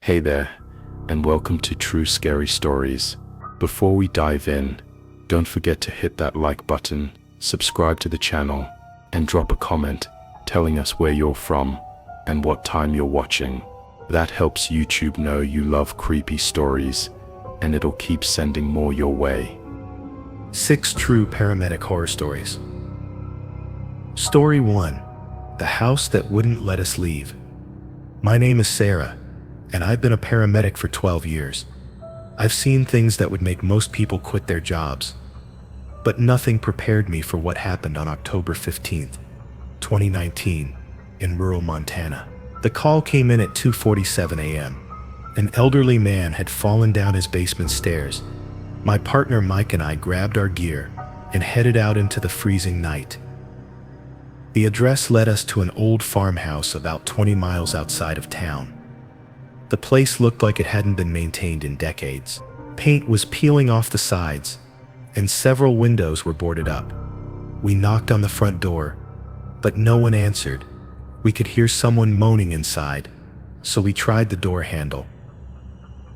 Hey there, and welcome to True Scary Stories. Before we dive in, don't forget to hit that like button, subscribe to the channel, and drop a comment telling us where you're from and what time you're watching. That helps YouTube know you love creepy stories, and it'll keep sending more your way. 6 True Paramedic Horror Stories. Story 1. The House That Wouldn't Let Us Leave. My name is Sarah, and I've been a paramedic for 12 years. I've seen things that would make most people quit their jobs, but nothing prepared me for what happened on October 15th, 2019, in rural Montana. The call came in at 2:47 a.m. An elderly man had fallen down his basement stairs. My partner Mike and I grabbed our gear and headed out into the freezing night. The address led us to an old farmhouse about 20 miles outside of town. The place looked like it hadn't been maintained in decades. Paint was peeling off the sides, and several windows were boarded up. We knocked on the front door, but no one answered. We could hear someone moaning inside, so we tried the door handle.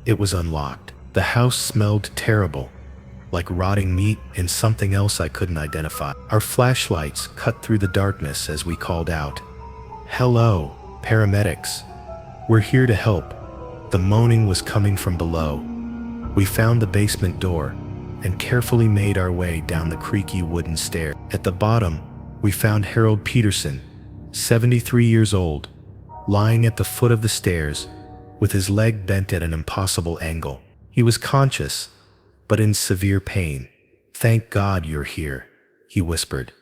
It was unlocked. The house smelled terrible, like rotting meat and something else I couldn't identify. Our flashlights cut through the darkness as we called out, "Hello, paramedics. We're here to help." The moaning was coming from below. We found the basement door and carefully made our way down the creaky wooden stair. At the bottom, we found Harold Peterson, 73 years old, lying at the foot of the stairs with his leg bent at an impossible angle. He was conscious, but in severe pain. "Thank God you're here," he whispered.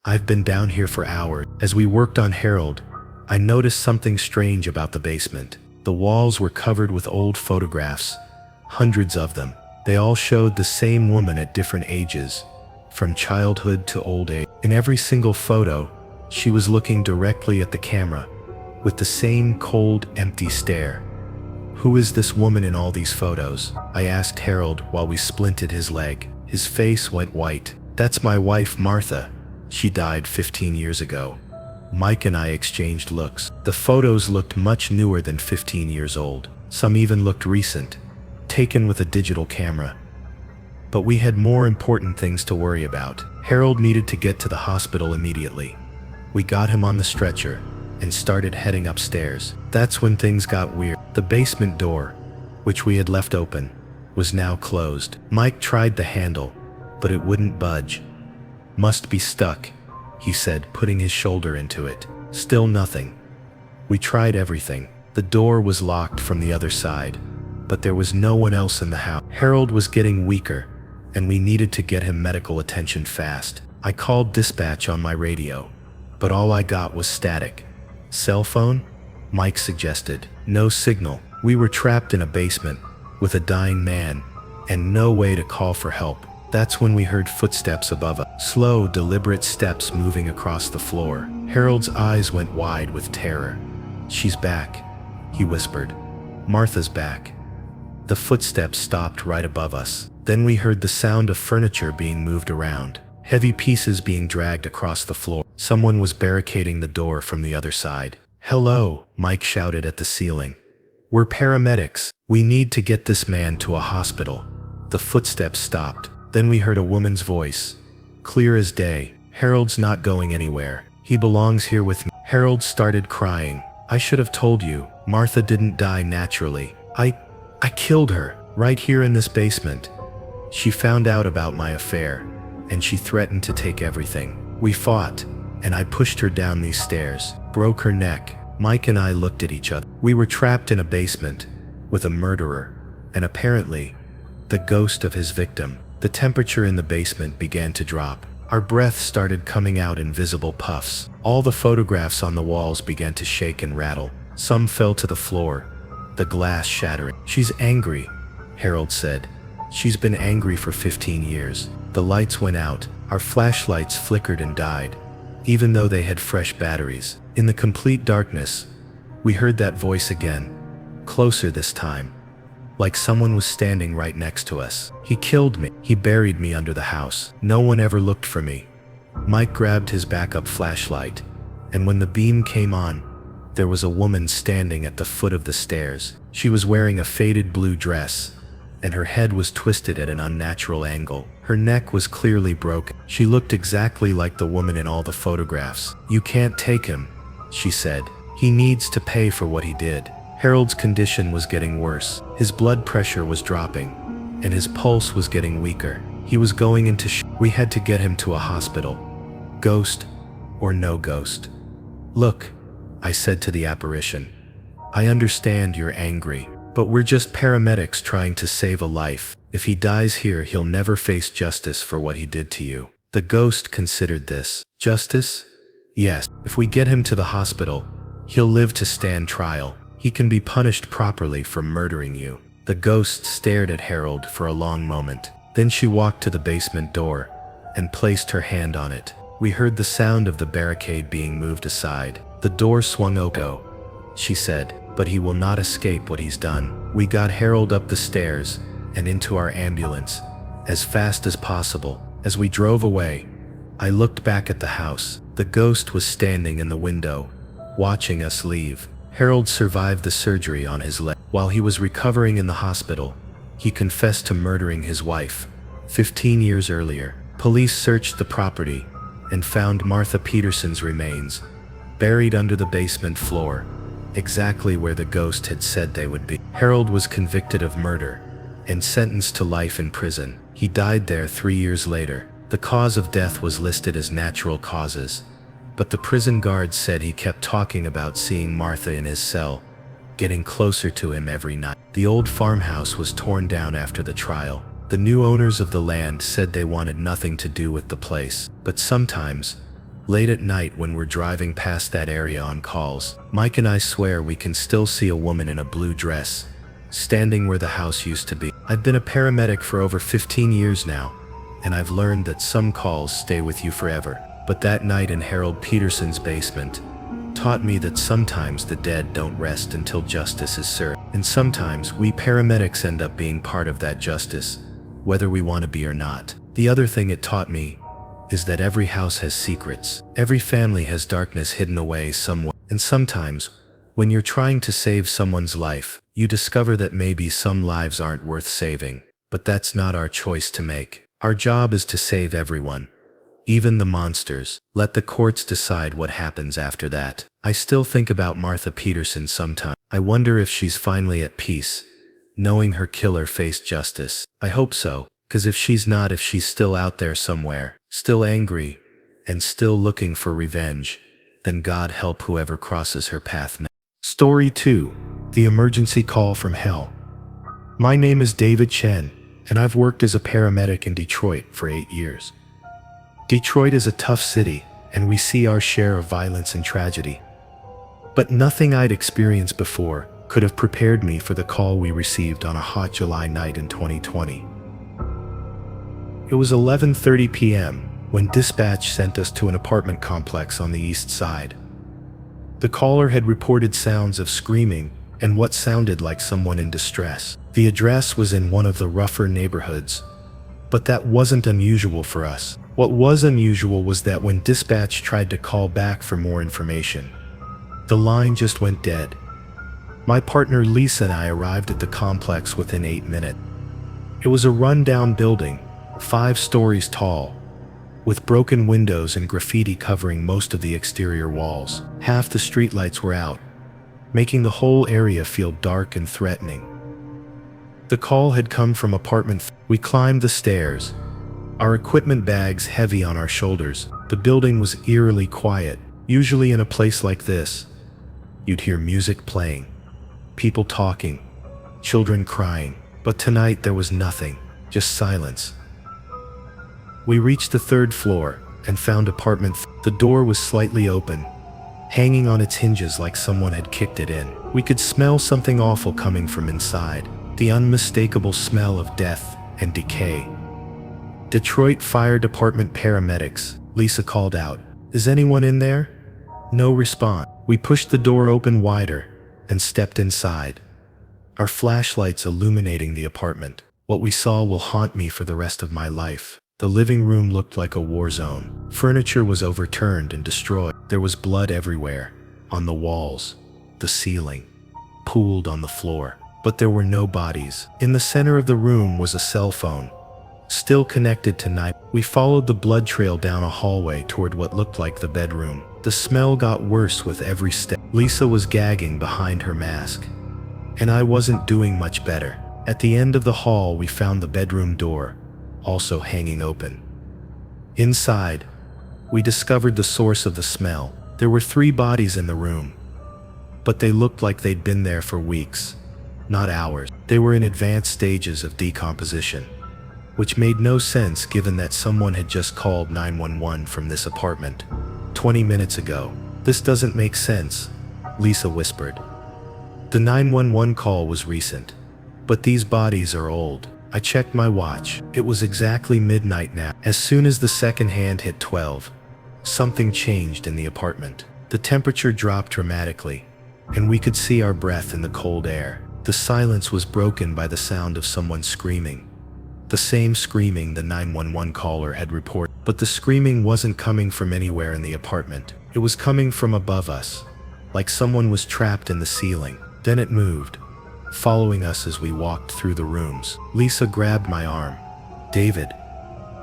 "I've been down here for hours." As we worked on Harold, I noticed something strange about the basement. The walls were covered with old photographs, hundreds of them. They all showed the same woman at different ages, from childhood to old age. In every single photo, she was looking directly at the camera, with the same cold, empty stare. "Who is this woman in all these photos?" I asked Harold while we splinted his leg. His face went white. "That's my wife, Martha. She died 15 years ago." Mike and I exchanged looks. The photos looked much newer than 15 years old. Some even looked recent, taken with a digital camera. But we had more important things to worry about. Harold needed to get to the hospital immediately. We got him on the stretcher and started heading upstairs. That's when things got weird. The basement door, which we had left open, was now closed. Mike tried the handle, but it wouldn't budge. "Must be stuck," he said, putting his shoulder into it. Still nothing. We tried everything. The door was locked from the other side, but there was no one else in the house. Harold was getting weaker, and we needed to get him medical attention fast. I called dispatch on my radio, but all I got was static. "Cell phone?" Mike suggested. "No signal." We were trapped in a basement with a dying man and no way to call for help. That's when we heard footsteps above us. Slow, deliberate steps moving across the floor. Harold's eyes went wide with terror. "She's back," he whispered. "Martha's back." The footsteps stopped right above us. Then we heard the sound of furniture being moved around, heavy pieces being dragged across the floor. Someone was barricading the door from the other side. "Hello," Mike shouted at the ceiling. "We're paramedics. We need to get this man to a hospital." The footsteps stopped. Then we heard a woman's voice, clear as day. "Harold's not going anywhere. He belongs here with me." Harold started crying. "I should have told you. Martha didn't die naturally. I killed her, right here in this basement. She found out about my affair, and she threatened to take everything. We fought, and I pushed her down these stairs, broke her neck." Mike and I looked at each other. We were trapped in a basement with a murderer, and apparently, the ghost of his victim. The temperature in the basement began to drop. Our breath started coming out in visible puffs. All the photographs on the walls began to shake and rattle. Some fell to the floor, the glass shattering. "She's angry," Harold said. "She's been angry for 15 years." The lights went out. Our flashlights flickered and died, even though they had fresh batteries. In the complete darkness, we heard that voice again, closer this time, like someone was standing right next to us. "He killed me. He buried me under the house. No one ever looked for me." Mike grabbed his backup flashlight, and when the beam came on, there was a woman standing at the foot of the stairs. She was wearing a faded blue dress, and her head was twisted at an unnatural angle. Her neck was clearly broken. She looked exactly like the woman in all the photographs. "You can't take him," she said. "He needs to pay for what he did." Harold's condition was getting worse. His blood pressure was dropping, and his pulse was getting weaker. He was going into We had to get him to a hospital. Ghost or no ghost. "Look," I said to the apparition, "I understand you're angry, but we're just paramedics trying to save a life. If he dies here, he'll never face justice for what he did to you." The ghost considered this. "Justice? Yes. If we get him to the hospital, he'll live to stand trial. He can be punished properly for murdering you." The ghost stared at Harold for a long moment. Then she walked to the basement door and placed her hand on it. We heard the sound of the barricade being moved aside. "The door swung open," she said, "but he will not escape what he's done." We got Harold up the stairs and into our ambulance as fast as possible. As we drove away, I looked back at the house. The ghost was standing in the window, watching us leave. Harold survived the surgery on his leg. While he was recovering in the hospital, he confessed to murdering his wife 15 years earlier. Police searched the property and found Martha Peterson's remains buried under the basement floor, exactly where the ghost had said they would be. Harold was convicted of murder and sentenced to life in prison. He died there 3 years later. The cause of death was listed as natural causes, but the prison guards said he kept talking about seeing Martha in his cell, getting closer to him every night. The old farmhouse was torn down after the trial. The new owners of the land said they wanted nothing to do with the place, but sometimes, late at night when we're driving past that area on calls, Mike and I swear we can still see a woman in a blue dress, standing where the house used to be. I've been a paramedic for over 15 years now, and I've learned that some calls stay with you forever. But that night in Harold Peterson's basement taught me that sometimes the dead don't rest until justice is served. And sometimes we paramedics end up being part of that justice, whether we want to be or not. The other thing it taught me is that every house has secrets. Every family has darkness hidden away somewhere. And sometimes, when you're trying to save someone's life, you discover that maybe some lives aren't worth saving. But that's not our choice to make. Our job is to save everyone, even the monsters. Let the courts decide what happens after that. I still think about Martha Peterson sometimes. I wonder if she's finally at peace, knowing her killer faced justice. I hope so, because if she's not, if she's still out there somewhere, still angry, and still looking for revenge, then God help whoever crosses her path now. Story 2. The Emergency Call from Hell. My name is David Chen, and I've worked as a paramedic in Detroit for 8 years. Detroit is a tough city, and we see our share of violence and tragedy. But nothing I'd experienced before could have prepared me for the call we received on a hot July night in 2020. It was 11:30 p.m. when dispatch sent us to an apartment complex on the east side. The caller had reported sounds of screaming and what sounded like someone in distress. The address was in one of the rougher neighborhoods, but that wasn't unusual for us. What was unusual was that when dispatch tried to call back for more information, the line just went dead. My partner Lisa and I arrived at the complex within 8 minutes. It was a run-down building, 5 stories tall, with broken windows and graffiti covering most of the exterior walls. Half the streetlights were out, making the whole area feel dark and threatening. The call had come from apartment. We climbed the stairs, our equipment bags heavy on our shoulders. The building was eerily quiet. Usually in a place like this, you'd hear music playing, people talking, children crying. But tonight there was nothing, just silence. We reached the 3rd floor and found apartment. The door was slightly open, hanging on its hinges like someone had kicked it in. We could smell something awful coming from inside, the unmistakable smell of death and decay. Detroit Fire Department paramedics, Lisa called out. "Is anyone in there?" No response. We pushed the door open wider and stepped inside, our flashlights illuminating the apartment. What we saw will haunt me for the rest of my life. The living room looked like a war zone. Furniture was overturned and destroyed. There was blood everywhere, on the walls, the ceiling, pooled on the floor. But there were no bodies. In the center of the room was a cell phone, still connected to night. We followed the blood trail down a hallway toward what looked like the bedroom. The smell got worse with every step. Lisa was gagging behind her mask, and I wasn't doing much better. At the end of the hall, we found the bedroom door, also hanging open. Inside, we discovered the source of the smell. There were 3 bodies in the room, but they looked like they'd been there for weeks, not hours. They were in advanced stages of decomposition, which made no sense given that someone had just called 911 from this apartment 20 minutes ago. This doesn't make sense, Lisa whispered. The 911 call was recent, but these bodies are old. I checked my watch. It was exactly midnight now. As soon as the second hand hit 12, something changed in the apartment. The temperature dropped dramatically, and we could see our breath in the cold air. The silence was broken by the sound of someone screaming. The same screaming the 911 caller had reported. But the screaming wasn't coming from anywhere in the apartment. It was coming from above us, like someone was trapped in the ceiling. Then it moved, following us as we walked through the rooms. Lisa grabbed my arm. "David,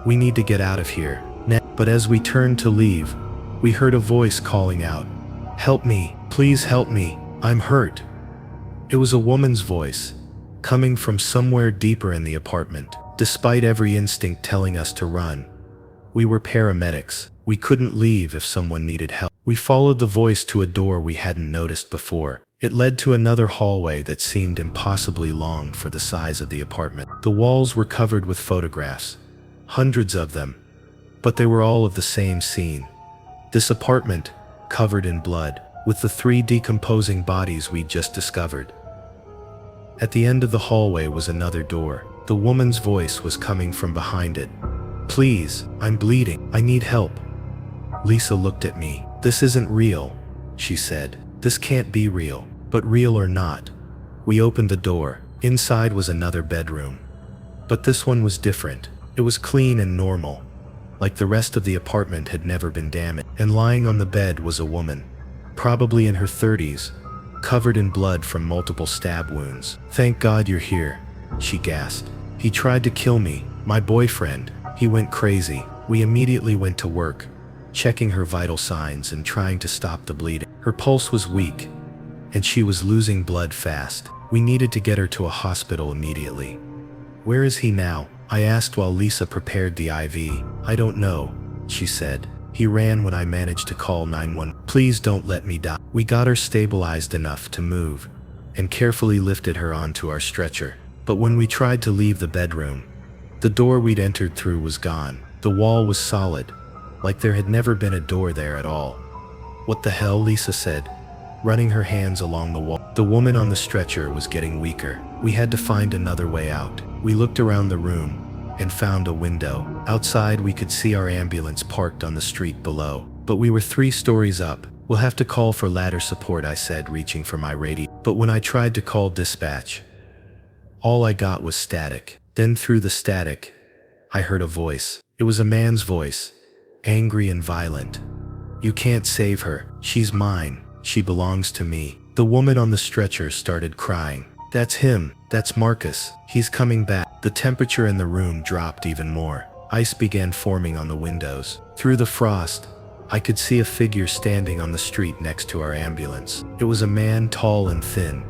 we need to get out of here now." But as we turned to leave, we heard a voice calling out, "Help me, please help me, I'm hurt." It was a woman's voice, coming from somewhere deeper in the apartment. Despite every instinct telling us to run, we were paramedics. We couldn't leave if someone needed help. We followed the voice to a door we hadn't noticed before. It led to another hallway that seemed impossibly long for the size of the apartment. The walls were covered with photographs, hundreds of them, but they were all of the same scene. This apartment, covered in blood, with the 3 decomposing bodies we'd just discovered. At the end of the hallway was another door. The woman's voice was coming from behind it. "Please, I'm bleeding. I need help." Lisa looked at me. "This isn't real," she said. "This can't be real." But real or not, we opened the door. Inside was another bedroom. But this one was different. It was clean and normal, like the rest of the apartment had never been damaged. And lying on the bed was a woman, probably in her 30s, covered in blood from multiple stab wounds. "Thank God you're here," she gasped. "He tried to kill me, my boyfriend. He went crazy." We immediately went to work, checking her vital signs and trying to stop the bleeding. Her pulse was weak, and she was losing blood fast. We needed to get her to a hospital immediately. "Where is he now?" I asked while Lisa prepared the IV. "I don't know," she said. "He ran when I managed to call 911. Please don't let me die." We got her stabilized enough to move and carefully lifted her onto our stretcher. But when we tried to leave the bedroom, the door we'd entered through was gone. The wall was solid, like there had never been a door there at all. "What the hell?" Lisa said, running her hands along the wall. The woman on the stretcher was getting weaker. We had to find another way out. We looked around the room and found a window. Outside, we could see our ambulance parked on the street below, but we were 3 stories up. "We'll have to call for ladder support," I said, reaching for my radio. But when I tried to call dispatch, all I got was static. Then through the static, I heard a voice. It was a man's voice, angry and violent. "You can't save her. She's mine. She belongs to me." The woman on the stretcher started crying. "That's him. That's Marcus. He's coming back." The temperature in the room dropped even more. Ice began forming on the windows. Through the frost, I could see a figure standing on the street next to our ambulance. It was a man, tall and thin,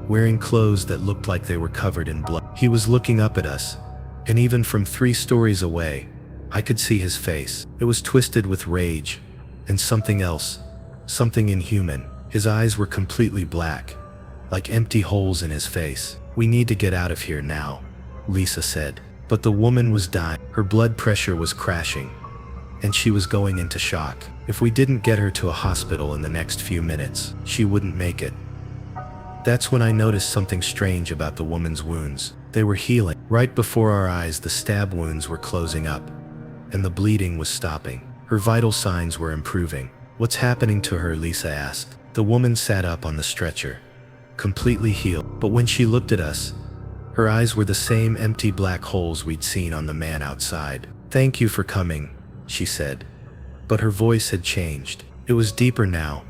wearing clothes that looked like they were covered in blood. He was looking up at us, and even from 3 stories away, I could see his face. It was twisted with rage and something else, something inhuman. His eyes were completely black, like empty holes in his face. "We need to get out of here now," Lisa said. But the woman was dying. Her blood pressure was crashing, and she was going into shock. If we didn't get her to a hospital in the next few minutes, she wouldn't make it. That's when I noticed something strange about the woman's wounds. They were healing. Right before our eyes, the stab wounds were closing up, and the bleeding was stopping. Her vital signs were improving. "What's happening to her?" Lisa asked. The woman sat up on the stretcher, completely healed. But when she looked at us, her eyes were the same empty black holes we'd seen on the man outside. "Thank you for coming," she said. But her voice had changed. It was deeper now,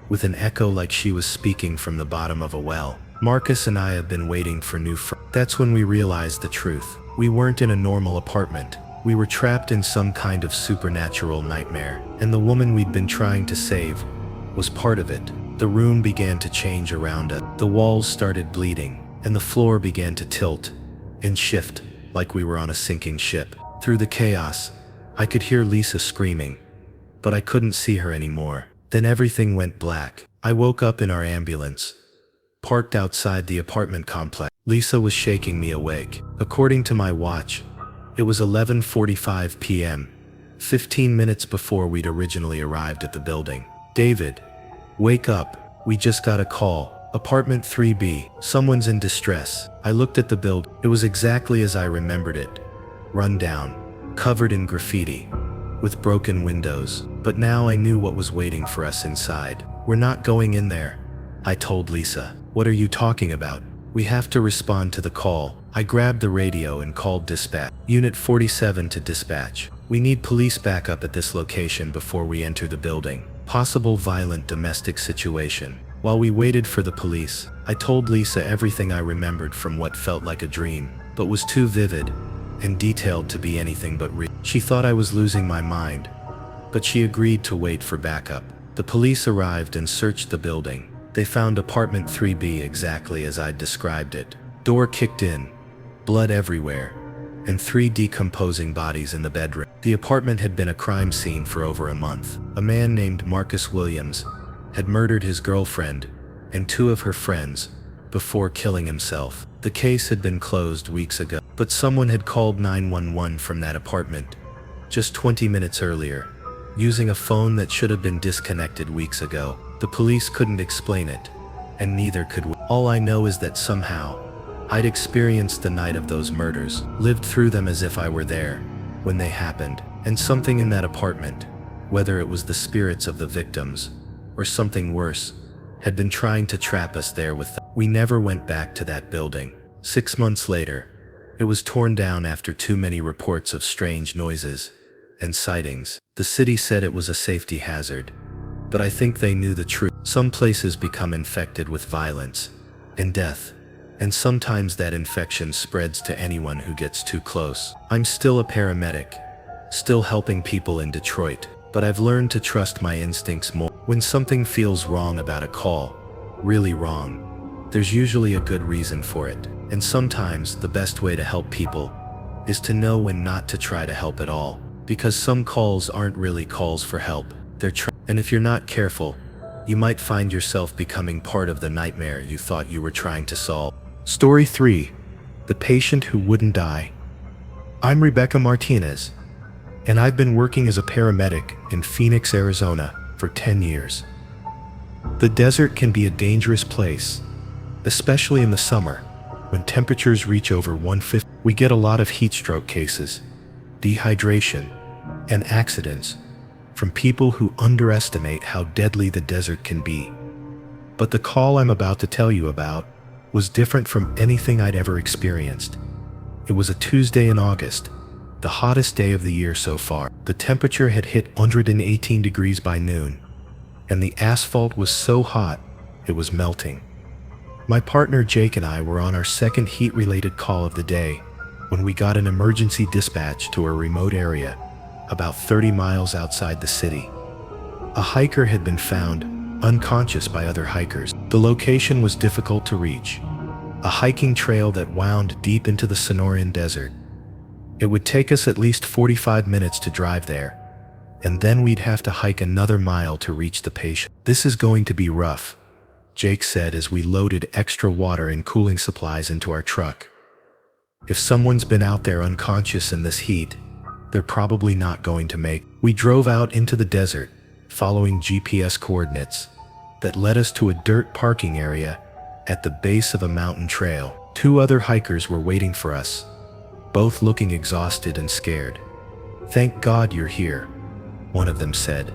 with an echo like she was speaking from the bottom of a well. Marcus and I have been waiting for new friends. That's when we realized the truth. We weren't in a normal apartment. We were trapped in some kind of supernatural nightmare, and the woman we'd been trying to save was part of it. The room began to change around us. The walls started bleeding, and the floor began to tilt and shift like we were on a sinking ship. Through the chaos, I could hear Lisa screaming, but I couldn't see her anymore. Then everything went black. I woke up in our ambulance, parked outside the apartment complex. Lisa was shaking me awake. According to my watch, it was 11:45 p.m., 15 minutes before we'd originally arrived at the building. "David, wake up. We just got a call. Apartment 3B. Someone's in distress." I looked at the building. It was exactly as I remembered it. Run down, covered in graffiti, with broken windows. But now I knew what was waiting for us inside. "We're not going in there," I told Lisa. "What are you talking about?" "We have to respond to the call." I grabbed the radio and called dispatch. "Unit 47 to dispatch. We need police backup at this location before we enter the building. Possible violent domestic situation." While we waited for the police, I told Lisa everything I remembered from what felt like a dream, but was too vivid and detailed to be anything but real. She thought I was losing my mind, but she agreed to wait for backup. The police arrived and searched the building. They found apartment 3B exactly as I'd described it. Door kicked in, blood everywhere, and 3 decomposing bodies in the bedroom. The apartment had been a crime scene for over a month. A man named Marcus Williams had murdered his girlfriend and 2 of her friends before killing himself. The case had been closed weeks ago, but someone had called 911 from that apartment just 20 minutes earlier, using a phone that should have been disconnected weeks ago. The police couldn't explain it, and neither could we. All I know is that somehow, I'd experienced the night of those murders, lived through them as if I were there when they happened, and something in that apartment, whether it was the spirits of the victims or something worse, had been trying to trap us there with them. We never went back to that building. 6 months later, it was torn down after too many reports of strange noises and sightings. The city said it was a safety hazard, but I think they knew the truth. Some places become infected with violence and death, and sometimes that infection spreads to anyone who gets too close. I'm still a paramedic, still helping people in Detroit, but I've learned to trust my instincts more. When something feels wrong about a call, really wrong, there's usually a good reason for it. And sometimes the best way to help people is to know when not to try to help at all. Because some calls aren't really calls for help. And if you're not careful, you might find yourself becoming part of the nightmare you thought you were trying to solve. Story 3. The Patient Who Wouldn't Die. I'm Rebecca Martinez, and I've been working as a paramedic in Phoenix, Arizona for 10 years. The desert can be a dangerous place, especially in the summer, when temperatures reach over 150. We get a lot of heat stroke cases, dehydration, and accidents from people who underestimate how deadly the desert can be. But the call I'm about to tell you about was different from anything I'd ever experienced. It was a Tuesday in August, the hottest day of the year so far. The temperature had hit 118 degrees by noon, and the asphalt was so hot it was melting. My partner Jake and I were on our second heat-related call of the day when we got an emergency dispatch to a remote area about 30 miles outside the city. A hiker had been found unconscious by other hikers. The location was difficult to reach, a hiking trail that wound deep into the Sonoran Desert. It would take us at least 45 minutes to drive there, and then we'd have to hike another mile to reach the patient. "This is going to be rough," Jake said as we loaded extra water and cooling supplies into our truck. "If someone's been out there unconscious in this heat, they're probably not going to make." We drove out into the desert, following GPS coordinates that led us to a dirt parking area at the base of a mountain trail. 2 other hikers were waiting for us, both looking exhausted and scared. "Thank God you're here," one of them said.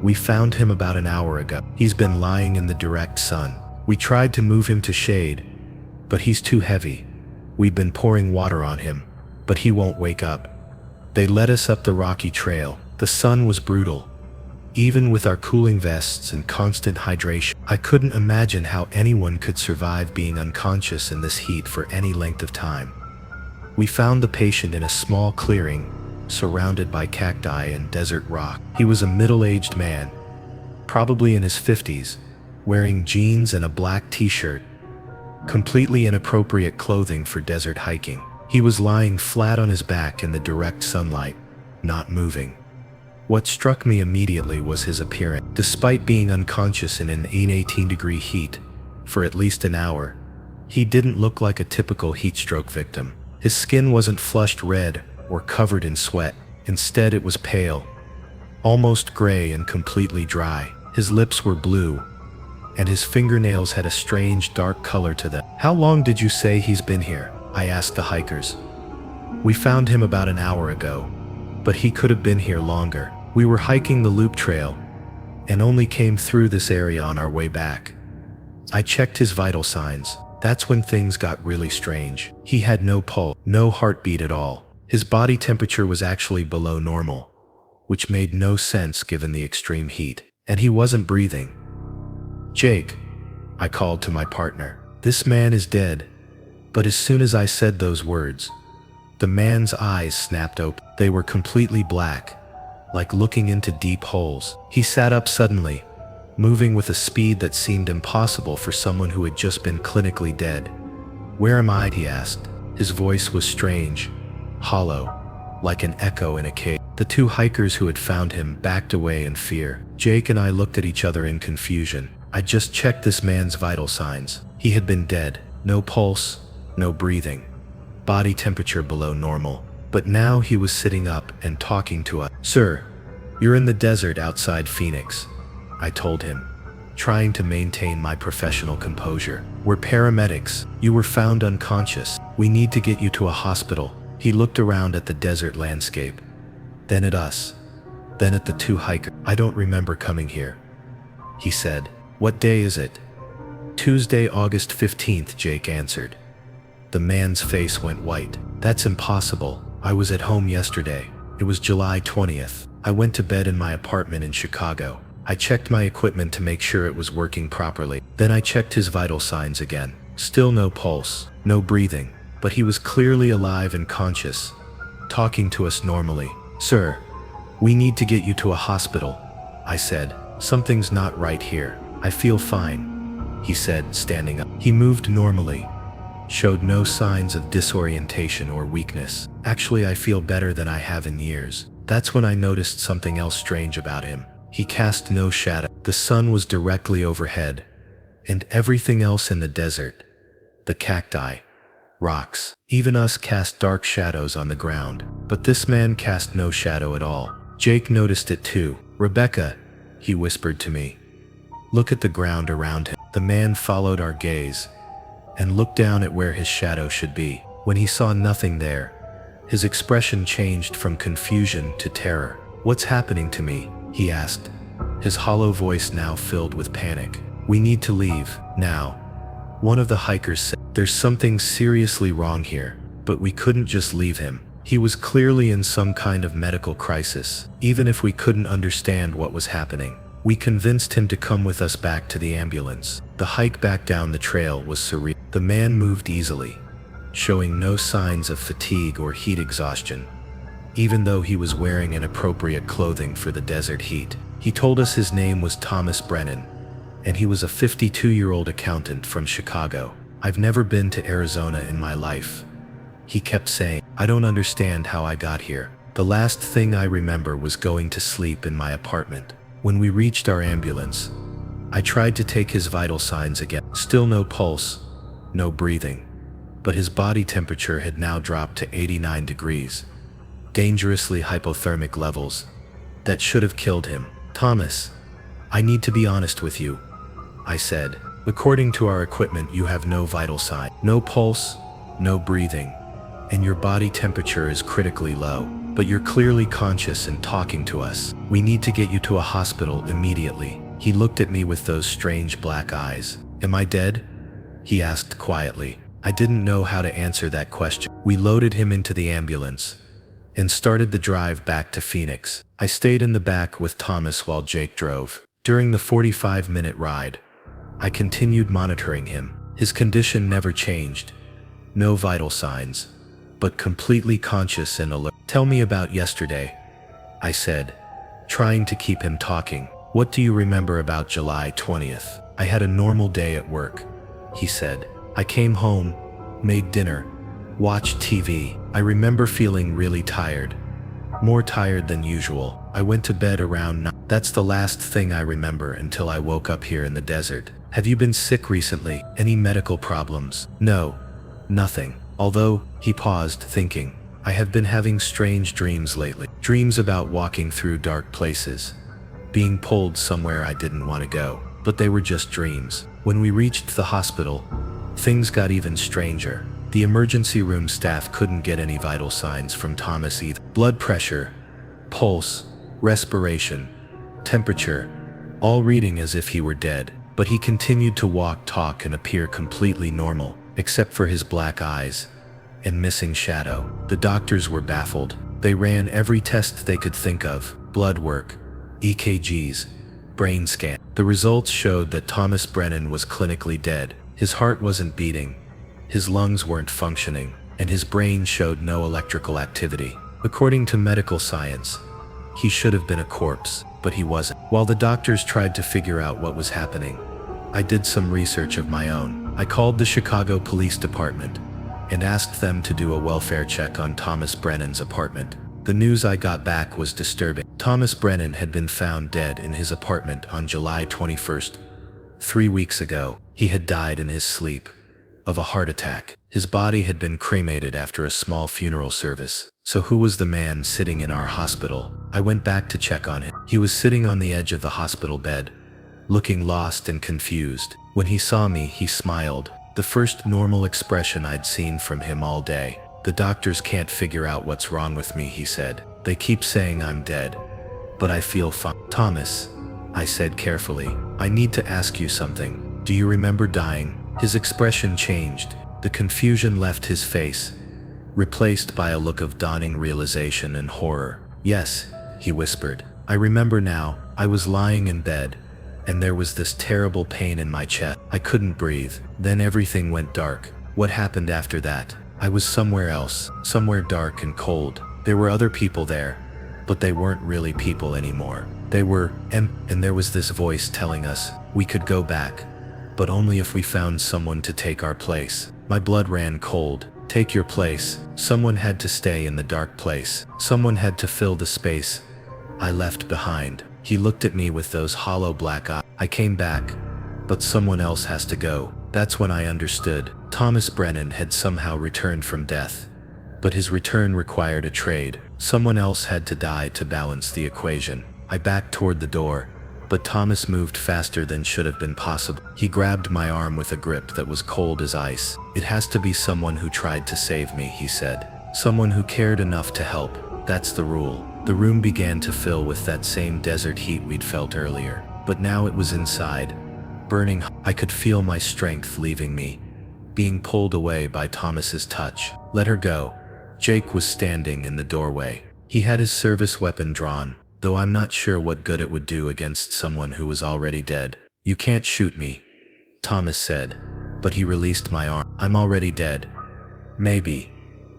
"We found him about an hour ago. He's been lying in the direct sun. We tried to move him to shade, but he's too heavy. We've been pouring water on him, but he won't wake up." They led us up the rocky trail. The sun was brutal, Even with our cooling vests and constant hydration, I couldn't imagine how anyone could survive being unconscious in this heat for any length of time. We found the patient in a small clearing, surrounded by cacti and desert rock. He was a middle-aged man, probably in his 50s, wearing jeans and a black t-shirt, completely inappropriate clothing for desert hiking. He was lying flat on his back in the direct sunlight, not moving. What struck me immediately was his appearance. Despite being unconscious in an 18-degree heat for at least an hour, he didn't look like a typical heat stroke victim. His skin wasn't flushed red or covered in sweat. Instead, it was pale, almost gray and completely dry. His lips were blue, and his fingernails had a strange dark color to them. "How long did you say he's been here?" I asked the hikers. "We found him about an hour ago, but he could have been here longer. We were hiking the loop trail and only came through this area on our way back." I checked his vital signs. That's when things got really strange. He had no pulse, no heartbeat at all. His body temperature was actually below normal, which made no sense given the extreme heat. And he wasn't breathing. "Jake," I called to my partner, "this man is dead." But as soon as I said those words, the man's eyes snapped open. They were completely black, like looking into deep holes. He sat up suddenly, moving with a speed that seemed impossible for someone who had just been clinically dead. "Where am I?" he asked. His voice was strange, hollow, like an echo in a cave. The two hikers who had found him backed away in fear. Jake and I looked at each other in confusion. I just checked this man's vital signs. He had been dead. No pulse, no breathing, body temperature below normal. But now he was sitting up and talking to us. "Sir, you're in the desert outside Phoenix," I told him, trying to maintain my professional composure. "We're paramedics. You were found unconscious. We need to get you to a hospital." He looked around at the desert landscape, then at us, then at the two hikers. "I don't remember coming here," he said. "What day is it?" "Tuesday, August 15th, Jake answered. The man's face went white. "That's impossible. I was at home yesterday. It was July 20th. I went to bed in my apartment in Chicago. I checked my equipment to make sure it was working properly. Then I checked his vital signs again. Still no pulse, no breathing, but he was clearly alive and conscious, talking to us normally. "Sir, we need to get you to a hospital," I said. "Something's not right here." "I feel fine," he said, standing up. He moved normally, showed no signs of disorientation or weakness. "Actually, I feel better than I have in years." That's when I noticed something else strange about him. He cast no shadow. The sun was directly overhead, and everything else in the desert, the cacti, rocks, even us, cast dark shadows on the ground. But this man cast no shadow at all. Jake noticed it too. "Rebecca," he whispered to me, "look at the ground around him." The man followed our gaze and looked down at where his shadow should be. When he saw nothing there, his expression changed from confusion to terror. "What's happening to me?" he asked, his hollow voice now filled with panic. "We need to leave, now," one of the hikers said. "There's something seriously wrong here." But we couldn't just leave him. He was clearly in some kind of medical crisis. Even if we couldn't understand what was happening, we convinced him to come with us back to the ambulance. The hike back down the trail was surreal. The man moved easily, showing no signs of fatigue or heat exhaustion, even though he was wearing inappropriate clothing for the desert heat. He told us his name was Thomas Brennan, and he was a 52-year-old accountant from Chicago. "I've never been to Arizona in my life," he kept saying. "I don't understand how I got here. The last thing I remember was going to sleep in my apartment." When we reached our ambulance, I tried to take his vital signs again. Still no pulse, no breathing, but his body temperature had now dropped to 89 degrees, dangerously hypothermic levels that should have killed him. "Thomas, I need to be honest with you," I said. "According to our equipment, you have no vital sign, no pulse, no breathing, and your body temperature is critically low. But you're clearly conscious and talking to us. We need to get you to a hospital immediately." He looked at me with those strange black eyes. "Am I dead?" he asked quietly. I didn't know how to answer that question. We loaded him into the ambulance and started the drive back to Phoenix. I stayed in the back with Thomas while Jake drove. During the 45-minute ride, I continued monitoring him. His condition never changed. No vital signs, but completely conscious and alert. "Tell me about yesterday," I said, trying to keep him talking. "What do you remember about July 20th? "I had a normal day at work," he said. "I came home, made dinner, watched TV. I remember feeling really tired. More tired than usual. I went to bed around 9. That's the last thing I remember until I woke up here in the desert." "Have you been sick recently? Any medical problems?" "No, nothing." Although, he paused, thinking, "I have been having strange dreams lately. Dreams about walking through dark places, being pulled somewhere I didn't want to go. But they were just dreams." When we reached the hospital, things got even stranger. The emergency room staff couldn't get any vital signs from Thomas either. Blood pressure, pulse, respiration, temperature, all reading as if he were dead. But he continued to walk, talk, and appear completely normal, except for his black eyes and missing shadow. The doctors were baffled. They ran every test they could think of: blood work, EKGs, brain scan. The results showed that Thomas Brennan was clinically dead. His heart wasn't beating, his lungs weren't functioning, and his brain showed no electrical activity. According to medical science, he should have been a corpse, but he wasn't. While the doctors tried to figure out what was happening, I did some research of my own. I called the Chicago Police Department and asked them to do a welfare check on Thomas Brennan's apartment. The news I got back was disturbing. Thomas Brennan had been found dead in his apartment on July 21st. 3 weeks ago, he had died in his sleep of a heart attack. His body had been cremated after a small funeral service. So who was the man sitting in our hospital? I went back to check on him. He was sitting on the edge of the hospital bed, looking lost and confused. When he saw me, he smiled, the first normal expression I'd seen from him all day. "The doctors can't figure out what's wrong with me," he said. "They keep saying I'm dead, but I feel fine." "Thomas," I said carefully, "I need to ask you something. Do you remember dying?" His expression changed. The confusion left his face, replaced by a look of dawning realization and horror. "Yes," he whispered. "I remember now. I was lying in bed, and there was this terrible pain in my chest. I couldn't breathe. Then everything went dark." "What happened after that?" "I was somewhere else, somewhere dark and cold. There were other people there, but they weren't really people anymore. They were and there was this voice telling us we could go back, but only if we found someone to take our place." My blood ran cold. "Take your place." Someone had to stay in the dark place. Someone had to fill the space I left behind. He looked at me with those hollow black eyes. "I came back, but someone else has to go." That's when I understood. Thomas Brennan had somehow returned from death, but his return required a trade. Someone else had to die to balance the equation. I backed toward the door, but Thomas moved faster than should have been possible. He grabbed my arm with a grip that was cold as ice. "It has to be someone who tried to save me," he said. "Someone who cared enough to help. That's the rule." The room began to fill with that same desert heat we'd felt earlier, but now it was inside, burning. I could feel my strength leaving me, being pulled away by Thomas's touch. "Let her go." Jake was standing in the doorway. He had his service weapon drawn, though I'm not sure what good it would do against someone who was already dead. "You can't shoot me," Thomas said, but he released my arm. "I'm already dead." "Maybe,"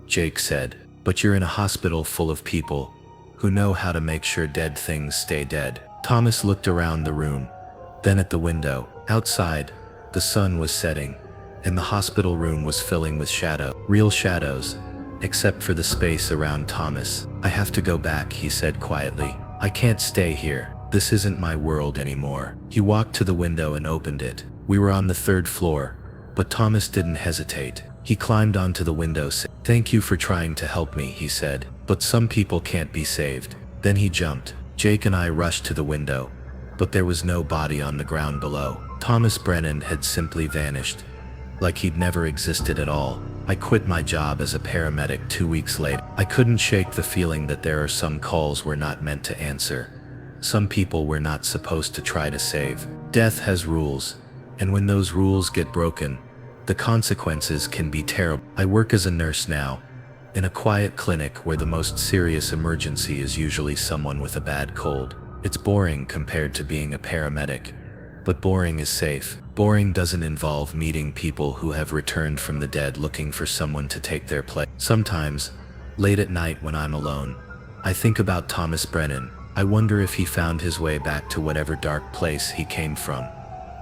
Jake said, "but you're in a hospital full of people who know how to make sure dead things stay dead." Thomas looked around the room, then at the window. Outside, the sun was setting, and the hospital room was filling with shadow. Real shadows, except for the space around Thomas. "I have to go back," he said quietly. "I can't stay here. This isn't my world anymore." He walked to the window and opened it. We were on the 3rd floor, but Thomas didn't hesitate. He climbed onto the window sill. "Thank you for trying to help me," he said, "but some people can't be saved." Then he jumped. Jake and I rushed to the window, but there was no body on the ground below. Thomas Brennan had simply vanished, like he'd never existed at all. I quit my job as a paramedic 2 weeks later. I couldn't shake the feeling that there are some calls we're not meant to answer, some people we're not supposed to try to save. Death has rules, and when those rules get broken, the consequences can be terrible. I work as a nurse now, in a quiet clinic where the most serious emergency is usually someone with a bad cold. It's boring compared to being a paramedic, but boring is safe. Boring doesn't involve meeting people who have returned from the dead looking for someone to take their place. Sometimes, late at night when I'm alone, I think about Thomas Brennan. I wonder if he found his way back to whatever dark place he came from,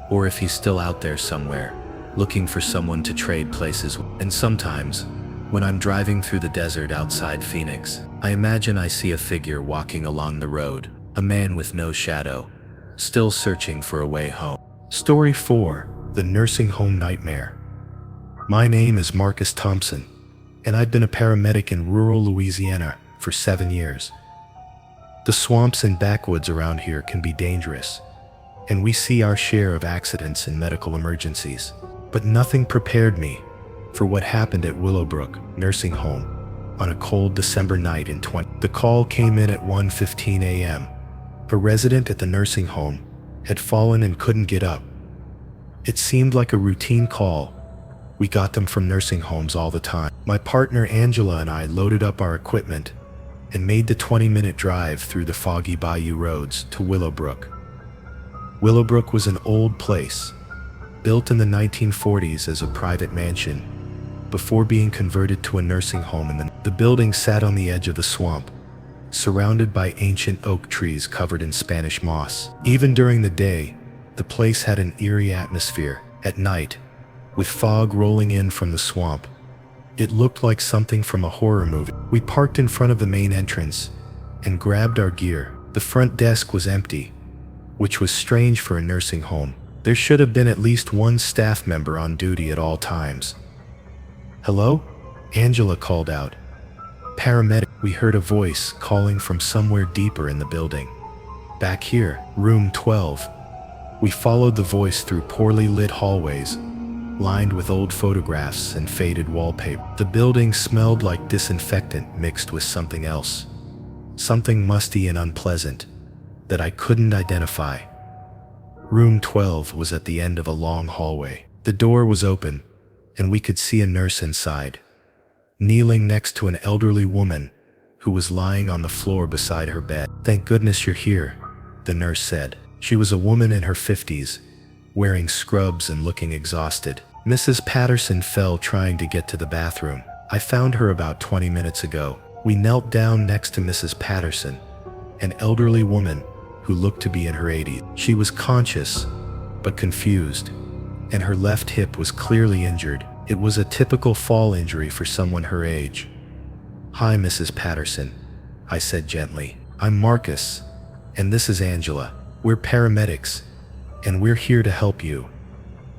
or if he's still out there somewhere, looking for someone to trade places with. And sometimes, when I'm driving through the desert outside Phoenix, I imagine I see a figure walking along the road, a man with no shadow, still searching for a way home. Story 4: The Nursing Home Nightmare. My name is Marcus Thompson, and I've been a paramedic in rural Louisiana for 7 years. The swamps and backwoods around here can be dangerous, and we see our share of accidents and medical emergencies. But nothing prepared me for what happened at Willowbrook Nursing Home on a cold December night in 20. The call came in at 1:15 a.m. A resident at the nursing home had fallen and couldn't get up. It seemed like a routine call. We got them from nursing homes all the time. My partner Angela and I loaded up our equipment and made the 20-minute drive through the foggy bayou roads to Willowbrook. Willowbrook was an old place, built in the 1940s as a private mansion, before being converted to a nursing home. The building sat on the edge of the swamp, surrounded by ancient oak trees covered in Spanish moss. Even during the day, the place had an eerie atmosphere. At night, with fog rolling in from the swamp, it looked like something from a horror movie. We parked in front of the main entrance and grabbed our gear. The front desk was empty, which was strange for a nursing home. There should have been at least one staff member on duty at all times. "Hello?" Angela called out. "Paramedic." We heard a voice calling from somewhere deeper in the building. "Back here, room 12. We followed the voice through poorly lit hallways, lined with old photographs and faded wallpaper. The building smelled like disinfectant mixed with something else. Something musty and unpleasant that I couldn't identify. Room 12 was at the end of a long hallway. The door was open, and we could see a nurse inside, kneeling next to an elderly woman who was lying on the floor beside her bed. "Thank goodness you're here," the nurse said. She was a woman in her 50s, wearing scrubs and looking exhausted. "Mrs. Patterson fell trying to get to the bathroom. I found her about 20 minutes ago." We knelt down next to Mrs. Patterson, an elderly woman who looked to be in her 80s. She was conscious, but confused, and her left hip was clearly injured. It was a typical fall injury for someone her age. "Hi, Mrs. Patterson," I said gently. "I'm Marcus, and this is Angela. We're paramedics, and we're here to help you."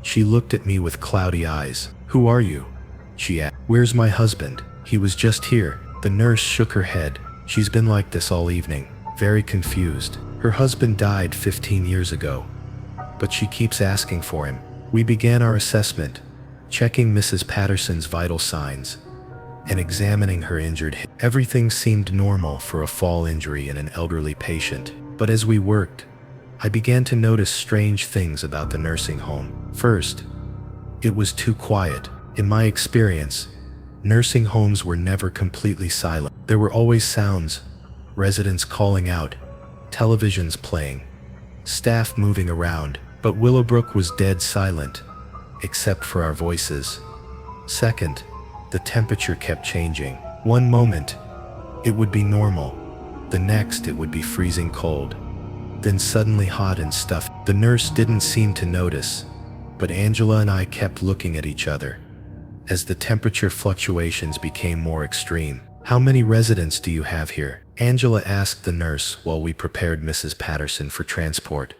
She looked at me with cloudy eyes. "Who are you?" she asked. "Where's my husband? He was just here." The nurse shook her head. "She's been like this all evening, very confused. Her husband died 15 years ago, but she keeps asking for him." We began our assessment, checking Mrs. Patterson's vital signs and examining her injured hip. Everything seemed normal for a fall injury in an elderly patient. But as we worked, I began to notice strange things about the nursing home. First, it was too quiet. In my experience, nursing homes were never completely silent. There were always sounds, residents calling out, televisions playing, staff moving around. But Willowbrook was dead silent, except for our voices. Second, the temperature kept changing. One moment, it would be normal. The next, it would be freezing cold. Then suddenly hot and stuffy. The nurse didn't seem to notice, but Angela and I kept looking at each other as the temperature fluctuations became more extreme. "How many residents do you have here?" Angela asked the nurse while we prepared Mrs. Patterson for transport.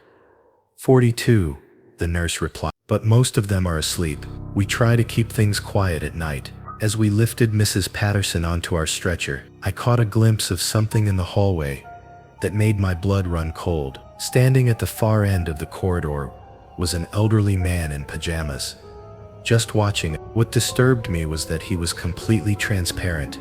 42, the nurse replied, "but most of them are asleep. We try to keep things quiet at night." As we lifted Mrs. Patterson onto our stretcher, I caught a glimpse of something in the hallway that made my blood run cold. Standing at the far end of the corridor was an elderly man in pajamas, just watching. What disturbed me was that he was completely transparent.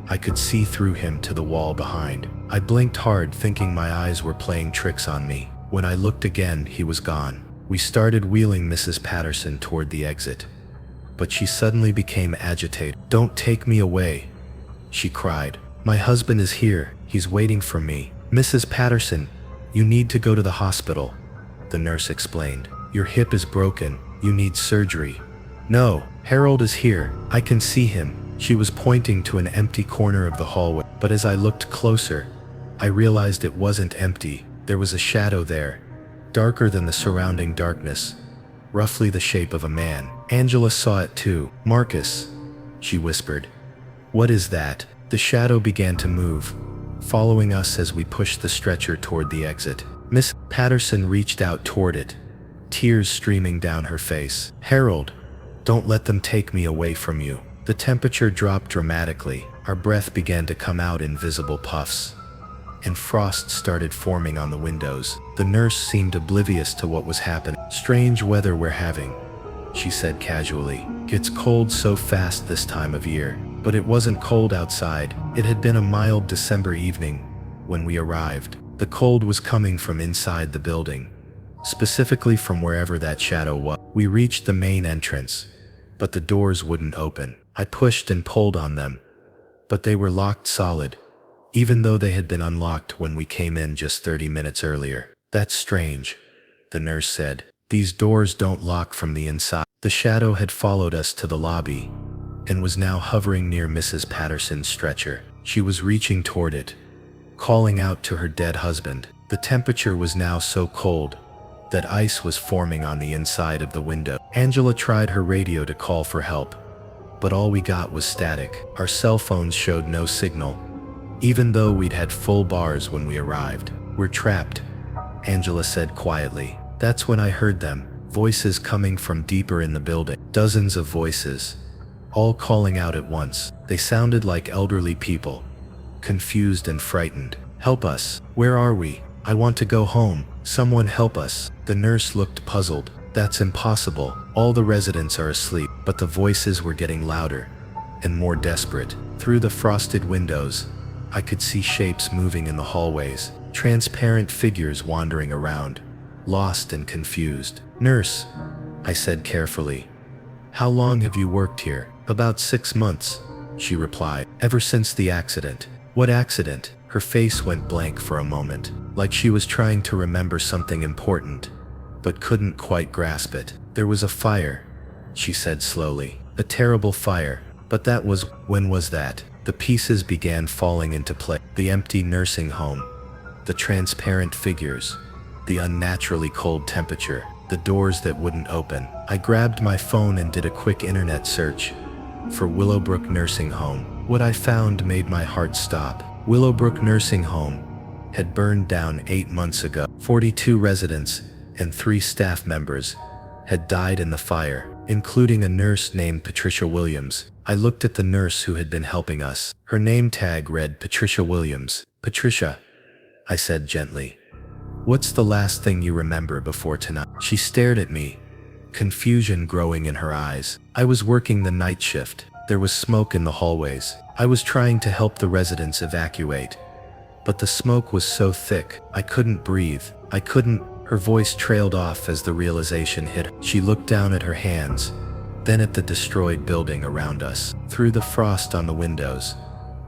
I could see through him to the wall behind. I blinked hard, thinking my eyes were playing tricks on me. When I looked again, he was gone. We started wheeling Mrs. Patterson toward the exit, but she suddenly became agitated. "Don't take me away," she cried. "My husband is here. He's waiting for me." "Mrs. Patterson, you need to go to the hospital," the nurse explained. "Your hip is broken. You need surgery." "No, Harold is here. I can see him." She was pointing to an empty corner of the hallway, but as I looked closer, I realized it wasn't empty. There was a shadow there, darker than the surrounding darkness, roughly the shape of a man. Angela saw it too. "Marcus," she whispered. "What is that?" The shadow began to move, following us as we pushed the stretcher toward the exit. Miss Patterson reached out toward it, tears streaming down her face. "Harold, don't let them take me away from you." The temperature dropped dramatically. Our breath began to come out in visible puffs, and frost started forming on the windows. The nurse seemed oblivious to what was happening. "Strange weather we're having," she said casually. "It's cold so fast this time of year." But it wasn't cold outside. It had been a mild December evening when we arrived. The cold was coming from inside the building, specifically from wherever that shadow was. We reached the main entrance, but the doors wouldn't open. I pushed and pulled on them, but they were locked solid, even though they had been unlocked when we came in just 30 minutes earlier. "That's strange," the nurse said. "These doors don't lock from the inside." The shadow had followed us to the lobby and was now hovering near Mrs. Patterson's stretcher. She was reaching toward it, calling out to her dead husband. The temperature was now so cold that ice was forming on the inside of the window. Angela tried her radio to call for help, but all we got was static. Our cell phones showed no signal, even though we'd had full bars when we arrived. "We're trapped," Angela said quietly. That's when I heard them, voices coming from deeper in the building. Dozens of voices, all calling out at once. They sounded like elderly people, confused and frightened. "Help us. Where are we? I want to go home. Someone help us." The nurse looked puzzled. "That's impossible. All the residents are asleep." But the voices were getting louder and more desperate. Through the frosted windows, I could see shapes moving in the hallways, transparent figures wandering around, lost and confused. "Nurse," I said carefully, "how long have you worked here?" "About 6 months," she replied. "Ever since the accident." "What accident?" Her face went blank for a moment, like she was trying to remember something important, but couldn't quite grasp it. "There was a fire," she said slowly. "A terrible fire. But that was..." "When was that?" The pieces began falling into place. The empty nursing home, the transparent figures, the unnaturally cold temperature, the doors that wouldn't open. I grabbed my phone and did a quick internet search for Willowbrook Nursing Home. What I found made my heart stop. Willowbrook Nursing Home had burned down 8 months ago. 42 residents and 3 staff members had died in the fire, including a nurse named Patricia Williams. I looked at the nurse who had been helping us. Her name tag read Patricia Williams. "Patricia," I said gently, "what's the last thing you remember before tonight?" She stared at me, confusion growing in her eyes. "I was working the night shift. There was smoke in the hallways. I was trying to help the residents evacuate, but the smoke was so thick, I couldn't breathe. I couldn't..." Her voice trailed off as the realization hit her. She looked down at her hands, then at the destroyed building around us. Through the frost on the windows,